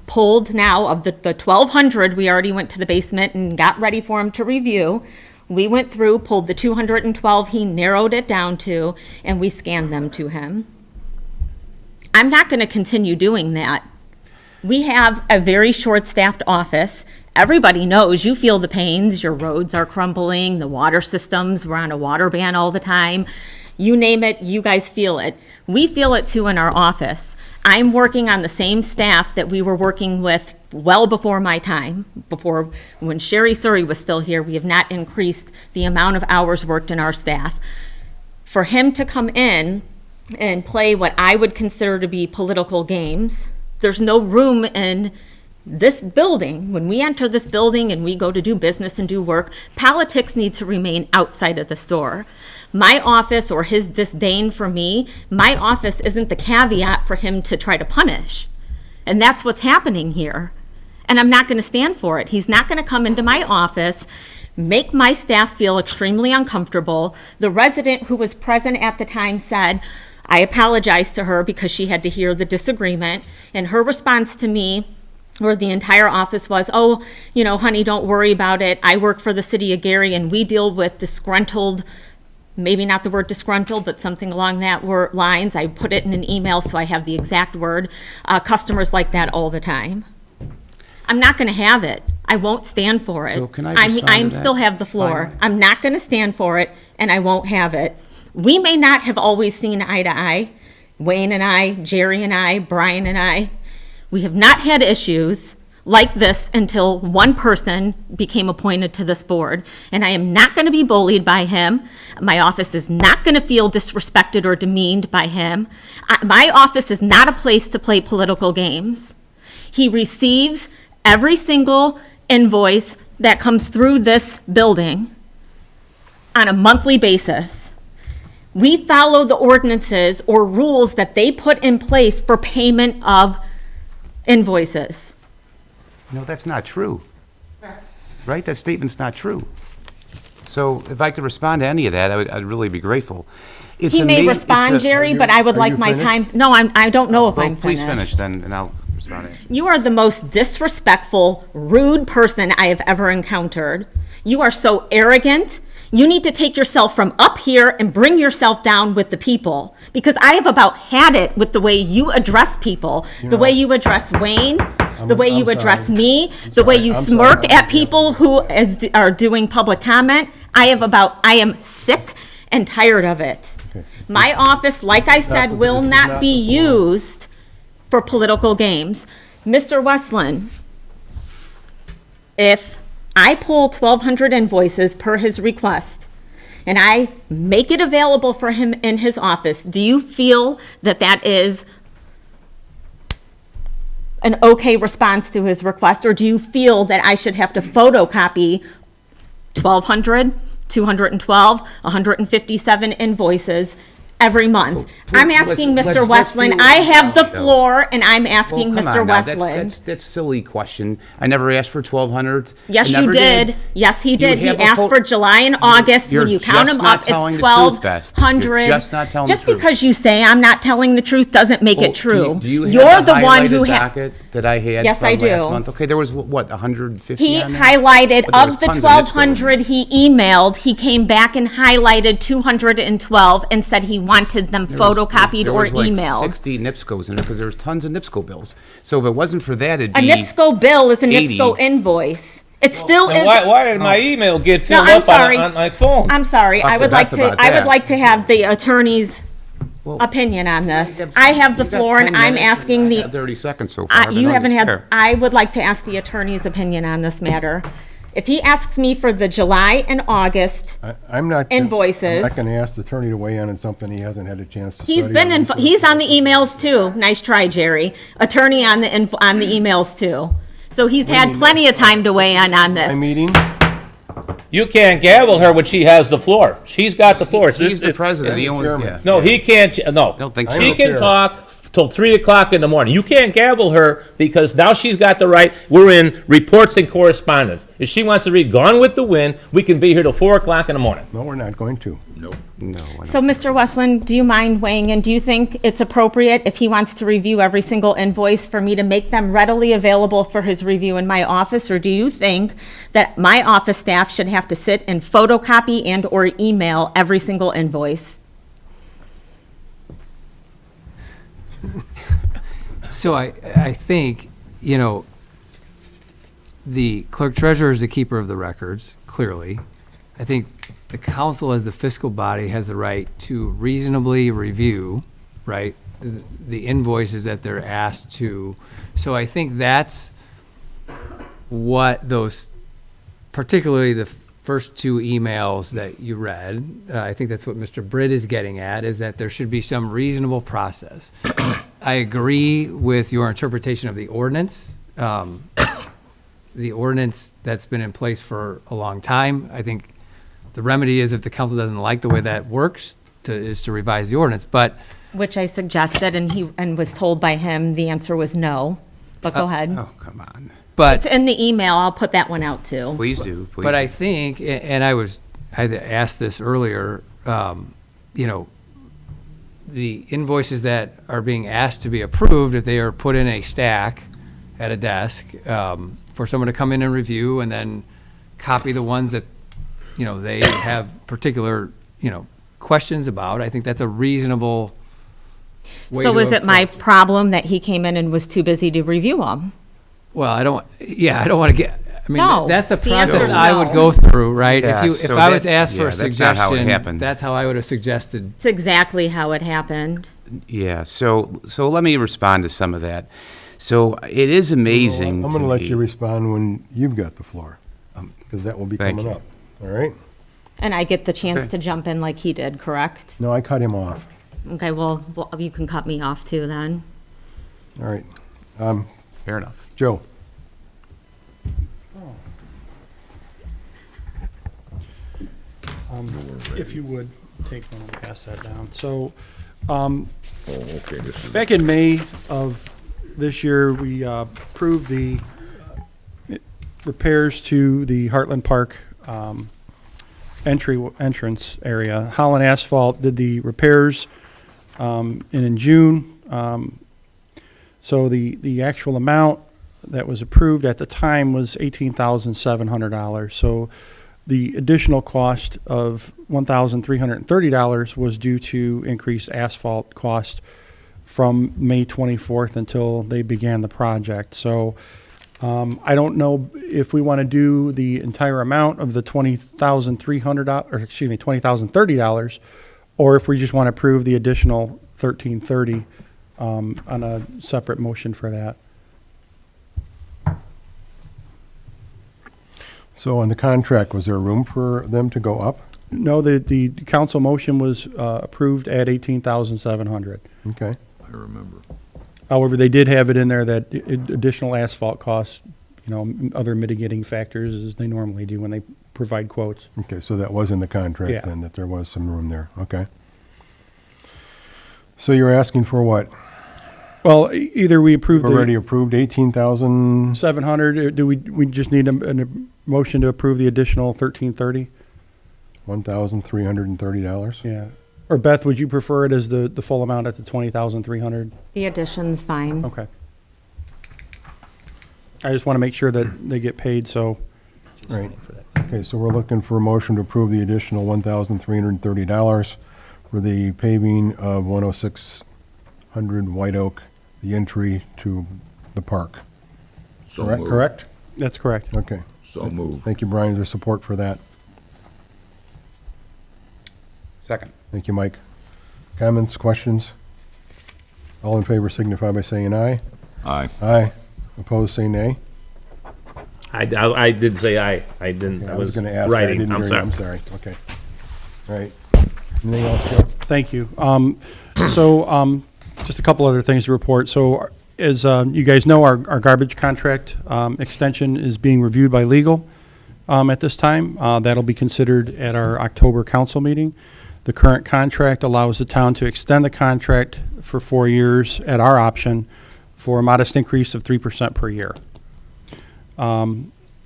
pulled now of the 1,200, we already went to the basement and got ready for him to review. We went through, pulled the 212 he narrowed it down to, and we scanned them to him. I'm not going to continue doing that. We have a very short-staffed office. Everybody knows, you feel the pains. Your roads are crumbling, the water systems, we're on a water ban all the time. You name it, you guys feel it. We feel it too in our office. I'm working on the same staff that we were working with well before my time, before when Sherry Surrey was still here. We have not increased the amount of hours worked in our staff. For him to come in and play what I would consider to be political games, there's no room in this building. When we enter this building and we go to do business and do work, politics need to remain outside of the store. My office, or his disdain for me, my office isn't the caveat for him to try to punish. And that's what's happening here. And I'm not going to stand for it. He's not going to come into my office, make my staff feel extremely uncomfortable. The resident who was present at the time said, I apologized to her because she had to hear the disagreement. And her response to me, or the entire office, was, oh, you know, honey, don't worry about it. I work for the city of Gary and we deal with disgruntled, maybe not the word disgruntled, but something along that lines. I put it in an email so I have the exact word. Customers like that all the time. I'm not going to have it. I won't stand for it. So can I respond to that? Still have the floor. Finally. I'm not going to stand for it, and I won't have it. We may not have always seen eye to eye. Wayne and I, Jerry and I, Brian and I. We have not had issues like this until one person became appointed to this board, and I am not going to be bullied by him. My office is not going to feel disrespected or demeaned by him. My office is not a place to play political games. He receives every single invoice that comes through this building on a monthly basis. We follow the ordinances or rules that they put in place for payment of invoices. No, that's not true. Right? That statement's not true. So if I could respond to any of that, I'd really be grateful. It's He may ama- respond, it's a- Jerry, but I would are like you my finished? time. No, I don't know if Well, I'm please finished. finish then, and I'll respond to it. You are the most disrespectful, rude person I have ever encountered. You are so arrogant. You need to take yourself from up here and bring yourself down with the people, because I have about had it with the way you address people, the way you address Wayne, the way you I'm address sorry. me, the way you I'm smirk sorry. at people who are doing public comment. I am sick and tired of it. Okay. My office, like I said, the- will this is not not be the forum. used for political games. Mr. Westland, if I pull 1,200 invoices per his request, and I make it available for him in his office, do you feel that that is an okay response to his request? Or do you feel that I should have to photocopy 1,200, 212, 157 invoices every month. I'm asking let's- Mr. let's Westland, do- I have the No. floor, and I'm asking Well, come Mr. on now, Westland. That's a silly question. I never asked for 1,200. Yes, I you never did. Yes, he did. He have a asked pho- for July and August. When you you're count just them not up, it's telling the truth, Beth. 1,200. You're just not telling the Just truth. because you say I'm not telling the truth doesn't make Well, it true. Do you You're have the one who highlighted had. docket that I had Yes, from I last do. month? Okay, there was, what, 150 He on there? highlighted, But there was of the tons of nits going in. 1,200 he emailed, he came back and highlighted 212 and said he wanted them There was- photocopied there or was like emailed. 60 NIPSCOs in there because there was tons of NIPSCO bills. So if it wasn't for that, it'd A be NIPSCO bill is a 80. NIPSCO invoice. It still is. Why did my email get No, filled I'm up sorry. on my phone? I'm sorry. Talk I to would like Beth to, about I would that. like to have the attorney's Well, opinion on this. I have the You've got floor and 10 I'm minutes asking and I the, had 30 seconds so far. but you no, haven't it's had, fair. I would like to ask the attorney's opinion on this matter. If he asks me for the July and August, I'm not. Invoices. I'm not gonna ask the attorney to weigh in on something he hasn't had a chance to he's study been or in, research. he's on the emails too. Nice try, Jerry. Attorney on the, on the emails too. So he's had plenty of time to weigh in on My this. meeting, You can't gavel her when she has the floor. She's got the floor. He's the president. He owns, chairman. yeah. No, he can't, no. I don't think She so. can Fair. talk till 3 o'clock in the morning. You can't gavel her because now she's got the right, we're in reports and correspondence. If she wants to read Gone with the Wind, we can be here till 4 o'clock in the morning. no, we're not going to. No, I don't. So, Mr. Westland, do you mind weighing in? Do you think it's appropriate if he wants to review every single invoice for me to make them readily available for his review in my office? Or do you think that my office staff should have to sit and photocopy and or email every single invoice? So I think, you know, the clerk treasurer is the keeper of the records, clearly. I think the council as the fiscal body has the right to reasonably review, right, the invoices that they're asked to. So I think that's what those, particularly the first two emails that you read, I think that's what Mr. Britt is getting at, is that there should be some reasonable process. I agree with your interpretation of the ordinance. The ordinance that's been in place for a long time. I think the remedy is if the council doesn't like the way that works, is to revise the ordinance. But Which I suggested, and was told by him, the answer was no. But go ahead. Oh, come on. It's in the email. I'll put that one out too. Please do, please But do. I think, and I asked this earlier, you know, the invoices that are being asked to be approved, if they are put in a stack at a desk, for someone to come in and review and then copy the ones that, you know, they have particular, you know, questions about, I think that's a reasonable way So to is it my approach problem that he came in and was too busy to review them? Well, I don't want to get, I mean, No, that's the the answer process is I would no. go through, right? Yeah, If so I was that's- asked for a yeah, that's not how it suggestion, happened. that's how I would have suggested. It's exactly how it happened. Yeah, so let me respond to some of that. So it is amazing I'm to gonna let me- you respond when you've got the floor, because that will be thank coming you. up, all right? And I get the chance Okay. to jump in like he did, correct? No, I cut him off, Okay, well, you can cut me off too then. all right. Fair enough. Joe, If you would, take one and pass that down. So, Oh, okay, this is, back in May of this year, we approved the repairs to the Heartland Park entrance area. Holland Asphalt did the repairs in June. So the actual amount that was approved at the time was $18,700. So the additional cost of $1,330 was due to increased asphalt cost from May 24th until they began the project. So I don't know if we want to do the entire amount of the $20,300, or excuse me, $20,030, or if we just want to approve the additional $1,330 on a separate motion for that. so on the contract, was there room for them to go up? No, the council motion was approved at $18,700. Okay, I remember. However, they did have it in there that additional asphalt costs, you know, other mitigating factors as they normally do when they provide quotes. okay, so that was in the Yeah. contract then, that there was some room there, okay. So you're asking for what? Well, either we approve the Already approved 18,000? 700, or do we just need a motion to approve the additional 1330? $1,330? Yeah. Or Beth, would you prefer it as the full amount at the 20,300? The addition's fine. Okay. I just want to make sure that they get paid, so. Right. Okay, so we're looking for a motion to approve the additional $1,330 for the paving of 10600 White Oak, the entry to the park. So Correct? moved. Correct? That's correct. Okay. So moved. Thank you, Brian. Is there support for that? Second. Thank you, Mike. Comments, questions? All in favor signify by saying aye. Aye. Aye. Opposed, say nay. I did say aye. I didn't, I was going to ask. I writing. didn't I'm hear you. sorry. I'm sorry. Okay. All right. Anything else, Joe? Thank you. Just a couple other things to report. So as you guys know, our garbage contract extension is being reviewed by legal at this time. That'll be considered at our October council meeting. The current contract allows the town to extend the contract for 4 years at our option for a modest increase of 3% per year.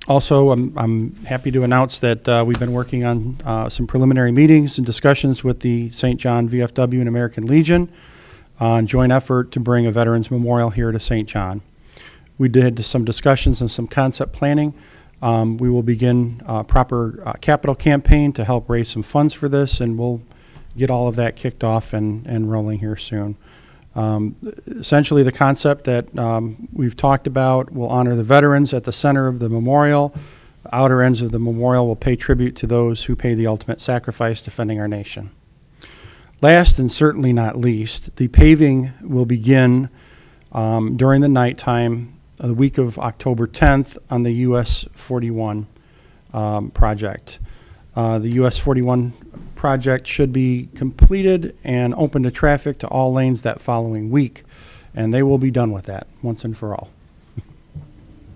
Also, I'm happy to announce that we've been working on some preliminary meetings and discussions with the St. John VFW and American Legion on joint effort to bring a Veterans Memorial here to St. John. We did some discussions and some concept planning. We will begin a proper capital campaign to help raise some funds for this, and we'll get all of that kicked off and rolling here soon. Essentially, the concept that we've talked about will honor the veterans at the center of the memorial. The outer ends of the memorial will pay tribute to those who paid the ultimate sacrifice defending our nation. Last and certainly not least, the paving will begin during the nighttime of the week of October 10th on the US 41 project. The US 41 project should be completed and open to traffic to all lanes that following week, and they will be done with that once and for all.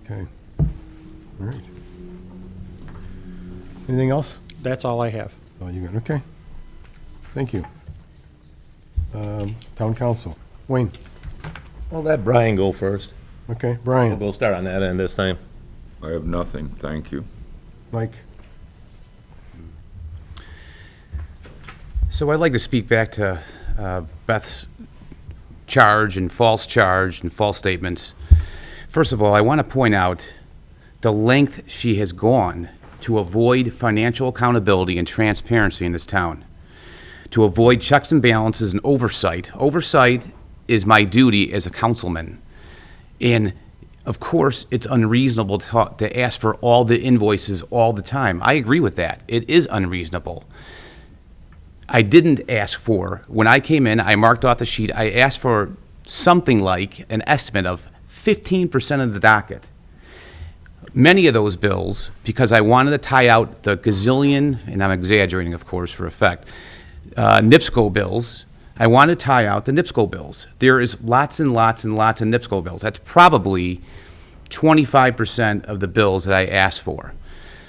Okay. All right. Anything else? That's all I have. Oh, you got, okay. Thank you. Town council. Wayne. Well, let Brian go first. Okay. Brian. We'll start on that end this time. I have nothing, thank you. Mike. So I'd like to speak back to Beth's charge and false statements. First of all, I want to point out the length she has gone to avoid financial accountability and transparency in this town, to avoid checks and balances and oversight. Oversight is my duty as a councilman. And of course, it's unreasonable to ask for all the invoices all the time. I agree with that. It is unreasonable. I didn't ask for, when I came in, I marked off the sheet, I asked for something like an estimate of 15% of the docket. Many of those bills, because I wanted to tie out the gazillion, and I'm exaggerating, of course, for effect, NIPSCO bills, I want to tie out the NIPSCO bills. There is lots and lots and lots of NIPSCO bills. That's probably 25% of the bills that I asked for.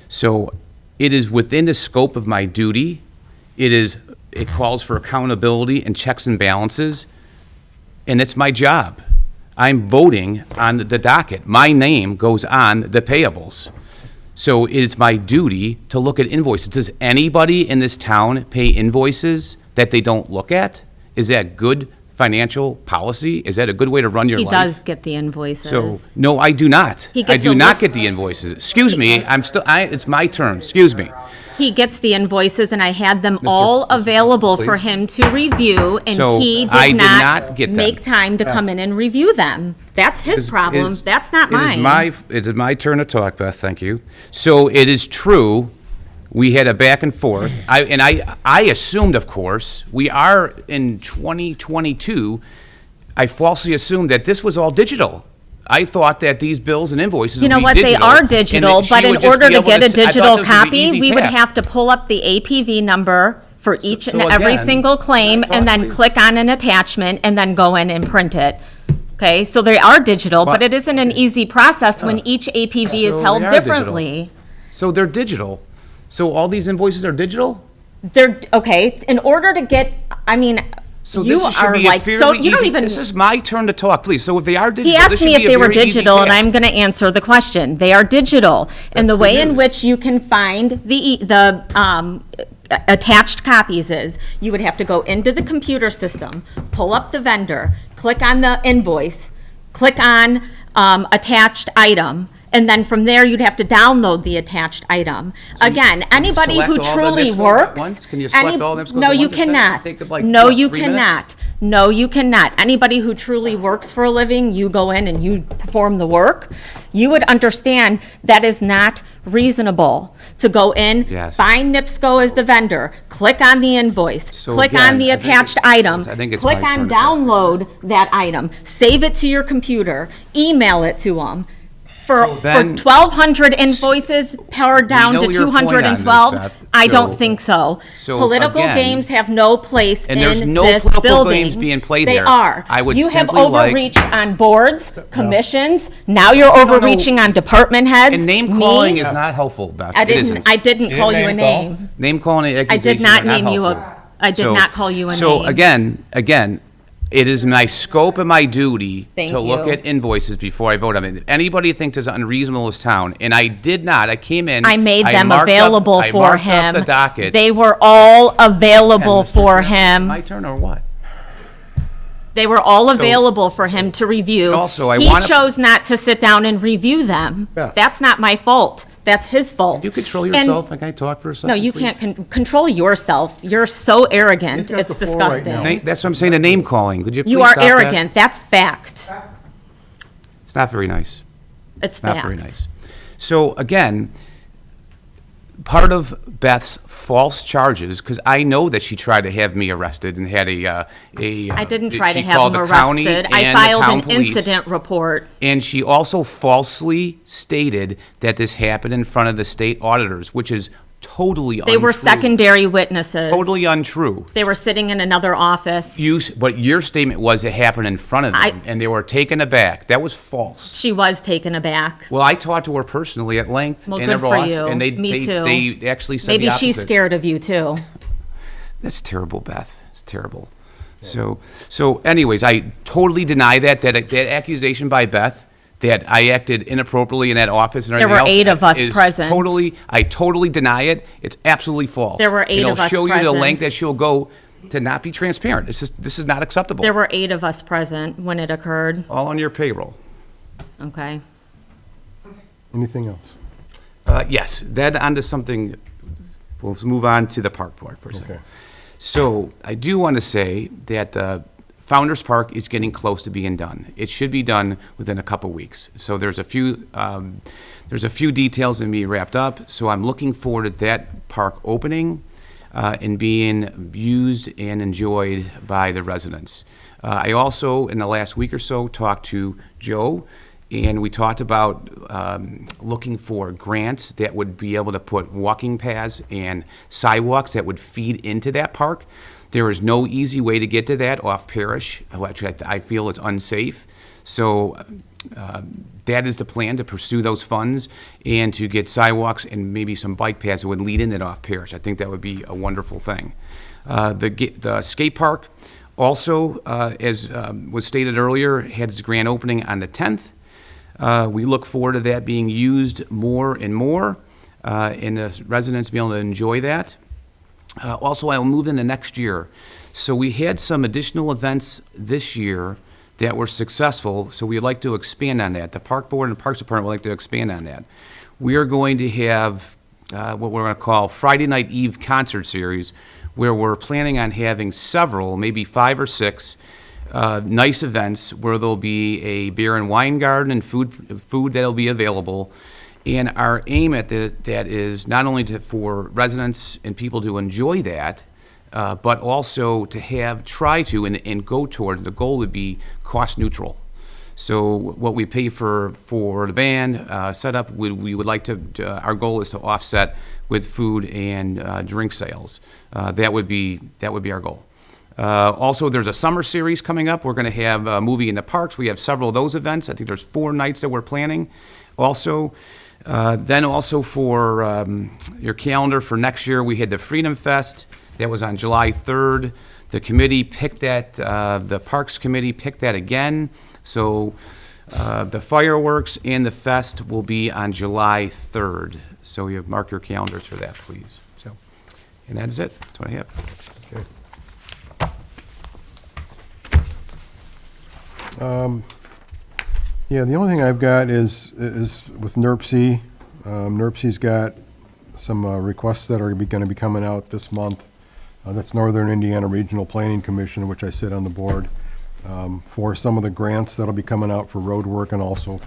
So it is within the scope of my duty. It calls for accountability and checks and balances, and it's my job. I'm voting on the docket. My name goes on the payables. So it's my duty to look at invoices. Does anybody in this town pay invoices that they don't look at? Is that good financial policy? Is that a good way to run your He life? does get the invoices. So, no, I do not. He I gets do a not list- get the invoices. Excuse me, it's my turn, excuse me. He gets the invoices, and I had them all available for him to review, and So, he I did did not not get them. make time to come in and review them. That's his problem. That's not mine. It is my turn to talk, Beth, thank you. So it is true, we had a back and forth. I assumed, of course, we are in 2022, I falsely assumed that this was all digital. I thought that these bills and invoices would You know be what, digital. they are and that digital, she but in would just order be to able get a I thought digital this was an copy, easy we would task. have to pull up the APV number for each and so every again, single claim, and then please. click on an attachment, and then go in and print it. Okay, so they are digital, but it isn't an easy process when each APV So is held they are digital. differently. So they're digital. So all these invoices are digital? They're, okay, in order to get, I mean, So You this should are be like a fairly so- you don't easy- even- This is my turn to talk, please. So if they are digital, He this asked should me if be a they were very easy digital, and task. I'm going to answer the question. They are digital. And the way in which you can find the attached copies is, you would have to go into the computer system, pull up the vendor, click on the invoice, click on attached item, and then from there, you'd have to download the attached item. Again, anybody select who all the truly NIPSCOs at works. once? Can you select all the NIPSCOs No, at you once instead? cannot. Take it like, No, what, you 3 minutes? cannot. No, you cannot. Anybody who truly works for a living, you go in and you perform the work, you would understand that is not reasonable to go in, Yes. find NIPSCO as the vendor, click on the invoice, So click again, on the I think attached it's- item, I think it's click my on turn to talk. download that item, save it to your computer, email it to them. For So then- 1,200 invoices powered down know to your point on this, 212, Beth. I So- don't think so. so Political again- games have no place And there's in no this political building. games being played They there. are. I would You have simply like- overreached on boards, commissions, now you're overreaching on department heads. And name me. calling is not helpful, Beth. I It didn't, isn't. I didn't call you a name. Name calling and I accusations did not are name you helpful. I did not call you a So name. again, it is my scope and my duty Thank to look you. at invoices before I vote on it. If anybody thinks it's unreasonable as town, and I did not, I came in. I made them marked up- available I for marked up him. the docket. They were all available Mr. for Chairman, My him. turn or what? They were all available for him to review. And also, I He wanna- chose not to sit down and review them. Yeah. That's not my fault. That's his fault. You control And- yourself. Can I talk for a second, No, you please? can't control yourself. You're so arrogant. He's got It's the floor right disgusting. now. That's what I'm saying, a name calling. Could you please You are stop that? arrogant. That's fact. It's not very nice. It's Not fact. very nice. So again, part of Beth's false charges, because I know that she tried to have me arrested and had I didn't that try to she have called him the county arrested. I and the filed town an police. incident report. And she also falsely stated that this happened in front of the state auditors, which is totally untrue. They were secondary witnesses. Totally untrue. They were sitting in another office. But your statement was it happened in front of them, and they were taken aback. That was false. She was taken aback. Well, I talked to her personally at length. Well, and good her for boss, you. And Me too. they actually said Maybe the she's opposite. scared of you too. That's terrible, Beth. It's terrible. So anyways, I totally deny that accusation by Beth, that I acted inappropriately in that office and There everything were else 8 of us is present. I totally deny it. It's absolutely false. There were 8 And of us It'll show you the length present. that she'll go to not be transparent. This is not acceptable. There were 8 of us present when it occurred. All on your payroll. Okay. Anything else? Yes, then on to something, we'll move on to the park board for a second. Okay. So I do want to say that Founder's Park is getting close to being done. It should be done within a couple weeks. So there's a few details that be wrapped up. So I'm looking forward to that park opening and being used and enjoyed by the residents. I also, in the last week or so, talked to Joe, and we talked about looking for grants that would be able to put walking paths and sidewalks that would feed into that park. There is no easy way to get to that off Parish, which I feel is unsafe. So that is the plan, to pursue those funds and to get sidewalks and maybe some bike paths that would lead in it off Parish. I think that would be a wonderful thing. The skate park also, as was stated earlier, had its grand opening on the 10th. We look forward to that being used more and more, and the residents being able to enjoy that. Also, I will move into next year. So we had some additional events this year that were successful, so we'd like to expand on that. The Park Board and the Parks Department would like to expand on that. We are going to have what we're going to call Friday Night Eve concert series, where we're planning on having several, maybe 5 or 6, nice events where there'll be a beer and wine garden and food that'll be available. And our aim at that is not only for residents and people to enjoy that, but also to try to and go toward, the goal would be cost neutral. So what we pay for the band setup, we would like to, our goal is to offset with food and drink sales. That would be our goal. Also, there's a summer series coming up. We're going to have a movie in the parks. We have several of those events. I think there's 4 nights that we're planning. Also, then also for your calendar for next year, we had the Freedom Fest. That was on July 3rd The committee picked that, the Parks Committee picked that again. So the fireworks and the fest will be on July 3rd. So you mark your calendars for that, please. So, and that's it. That's what I have. Yeah, the only thing I've got is with NERC. NERC's got some requests that are going to be coming out this month. That's Northern Indiana Regional Planning Commission, which I sit on the board, for some of the grants that'll be coming out for road work and also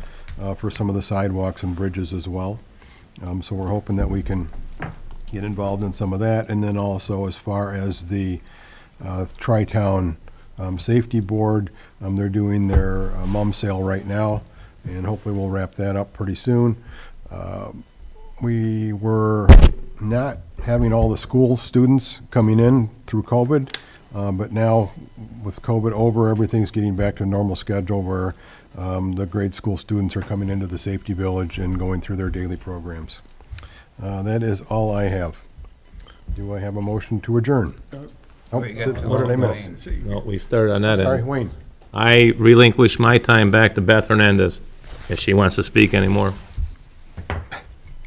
for some of the sidewalks and bridges as well. So we're hoping that we can get involved in some of that. And then also as far as the Tri-Town Safety Board, they're doing their mum sale right now, and hopefully we'll wrap that up pretty soon. We were not having all the school students coming in through COVID, but now with COVID over, everything's getting back to a normal schedule where the grade school students are coming into the safety village and going through their daily programs. That is all I have. Do I have a motion to adjourn? Oh, Wait, you got what did I miss? No, we started on that Sorry, end. Wayne. I relinquish my time back to Beth Hernandez, if she wants to speak anymore.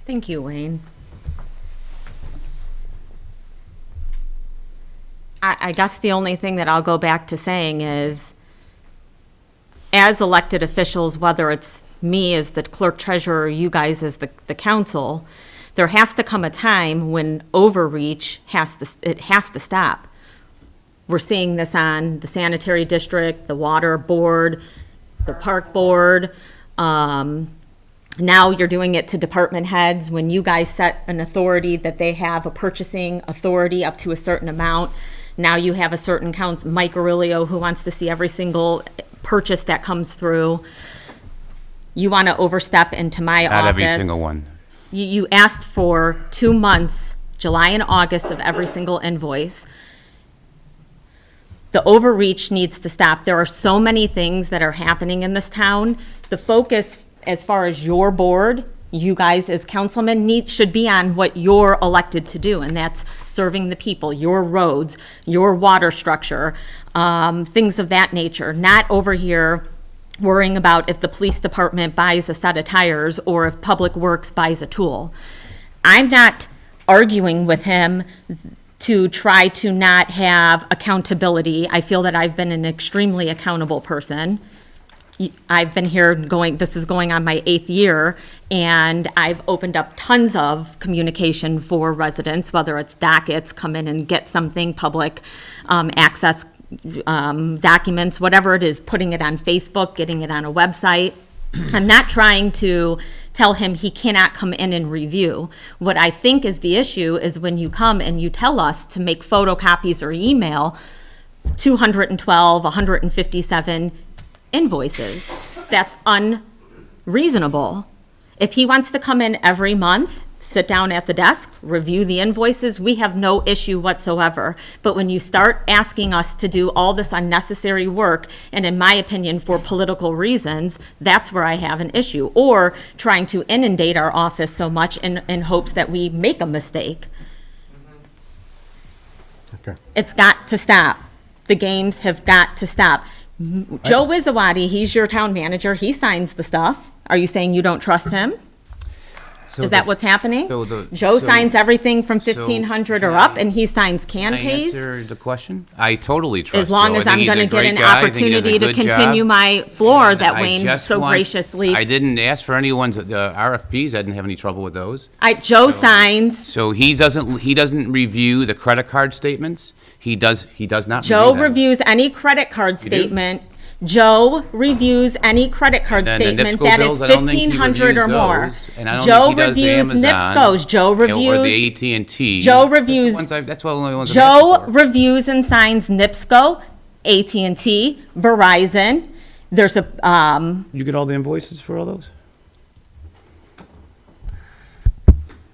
Thank you, Wayne. I guess the only thing that I'll go back to saying is, as elected officials, whether it's me as the clerk treasurer or you guys as the council, there has to come a time when overreach has to stop. We're seeing this on the sanitary district, the water board, the park board. Now you're doing it to department heads when you guys set an authority that they have a purchasing authority up to a certain amount. Now you have a certain council, Mike Aurelio, who wants to see every single purchase that comes through. You want to overstep into my office. Not every single one. You asked for 2 months, July and August, of every single invoice. The overreach needs to stop. There are so many things that are happening in this town. The focus, as far as your board, you guys as councilmen should be on what you're elected to do, and that's serving the people, your roads, your water structure, things of that nature. Not over here worrying about if the police department buys a set of tires or if Public Works buys a tool. I'm not arguing with him to try to not have accountability. I feel that I've been an extremely accountable person. I've been here this is going on my 8th year, and I've opened up tons of communication for residents, whether it's dockets, come in and get something, public access documents, whatever it is, putting it on Facebook, getting it on a website. I'm not trying to tell him he cannot come in and review. What I think is the issue is when you come and you tell us to make photocopies or email 212, 157 invoices. That's unreasonable. If he wants to come in every month, sit down at the desk, review the invoices, we have no issue whatsoever. But when you start asking us to do all this unnecessary work, and in my opinion, for political reasons, that's where I have an issue. Or trying to inundate our office so much in hopes that we make a mistake. Okay. It's got to stop. The games have got to stop. Joe Wizawati, he's your town manager, he signs the stuff. Are you saying you don't trust him? So Is that what's happening? so Joe so- signs everything from so 1,500 or can up, I- and he signs Can I pays? answer the question? I totally trust As long Joe. I as think I'm he's a gonna get great an guy. I think he does a opportunity to good job. continue my floor And that I Wayne just so want- graciously. I didn't ask for anyone's RFPs. I didn't have any trouble with those. Joe signs, So he doesn't review the credit card statements. He does not Joe review them. reviews any credit card You do? statement. Joe reviews any credit card And then the statement NIPSCO that is bills, I don't think he 1,500 or reviews more. those, and I don't Joe think he does the reviews Amazon NIPSCOs. Joe Or reviews. the AT&T. Joe That's the reviews- ones that's the only ones I'm Joe asking for. reviews and signs NIPSCO, AT&T, Verizon. There's a, You get all the invoices for all those?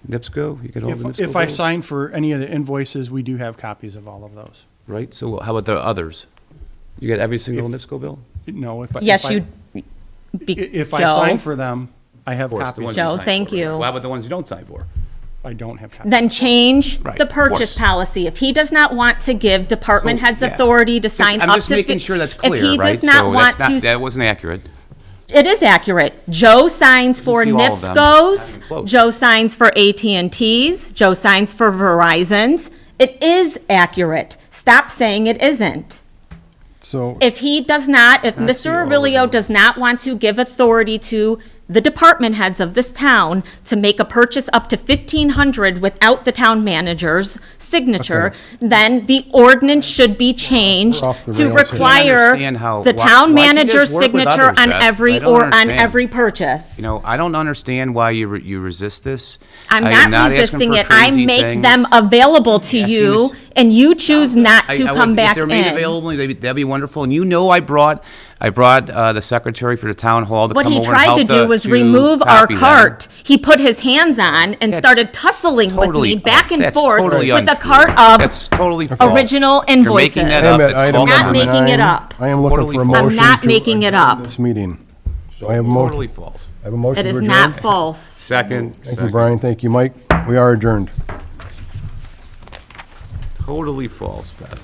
NIPSCO, you get all the NIPSCO If I bills? sign for any of the invoices, we do have copies of all of those. Right, so how about the others? You get every single NIPSCO bill? No, if I. yes, if I- you, If I Joe. sign for them, I have Of course, the copies. ones you Joe, sign thank for. you. Well, how about the ones you don't sign for? I don't have copies. Then change Right, the of purchase course. policy. If he does not want to give department So, heads yeah. authority to sign up to. I'm just making sure that's clear, If he right? does not So want that's to. That wasn't accurate. It is accurate. Joe signs for see all of them. NIPSCO's, Close. Joe signs for AT&T's, Joe signs for Verizon's. It is accurate. Stop saying it isn't. So, If he does not, if Mr. Aurelio does not want to give authority to the department heads of this town to make a purchase up to $1,500 without the town manager's signature, then the ordinance should be changed We're off the to rails here. require understand how- the why town can't you manager's just work with signature others, on Beth? every, I don't or on understand. every purchase. You know, I don't understand why you resist this. I'm I am not asking resisting for it. I crazy make things. them available to Asking you, this- and you choose not to I come would- back If they're made in. available, that'd be wonderful. And you know, I brought the secretary for the town hall to What come he over and tried to help do was to remove our copy them. cart. He put his hands on and That's started tussling with Totally- me back and that's forth totally with a untrue. cart of That's totally false. original You're making invoices. that I am up. at It's item false Not number making it 9. up. I am looking Totally for a false. I'm motion not to making it adjourn up. this meeting. So I have a motion. Totally false. I have a motion It to is adjourn. not false. Second. Thank you, Brian. Thank you, Mike. We are adjourned. Totally false, Beth.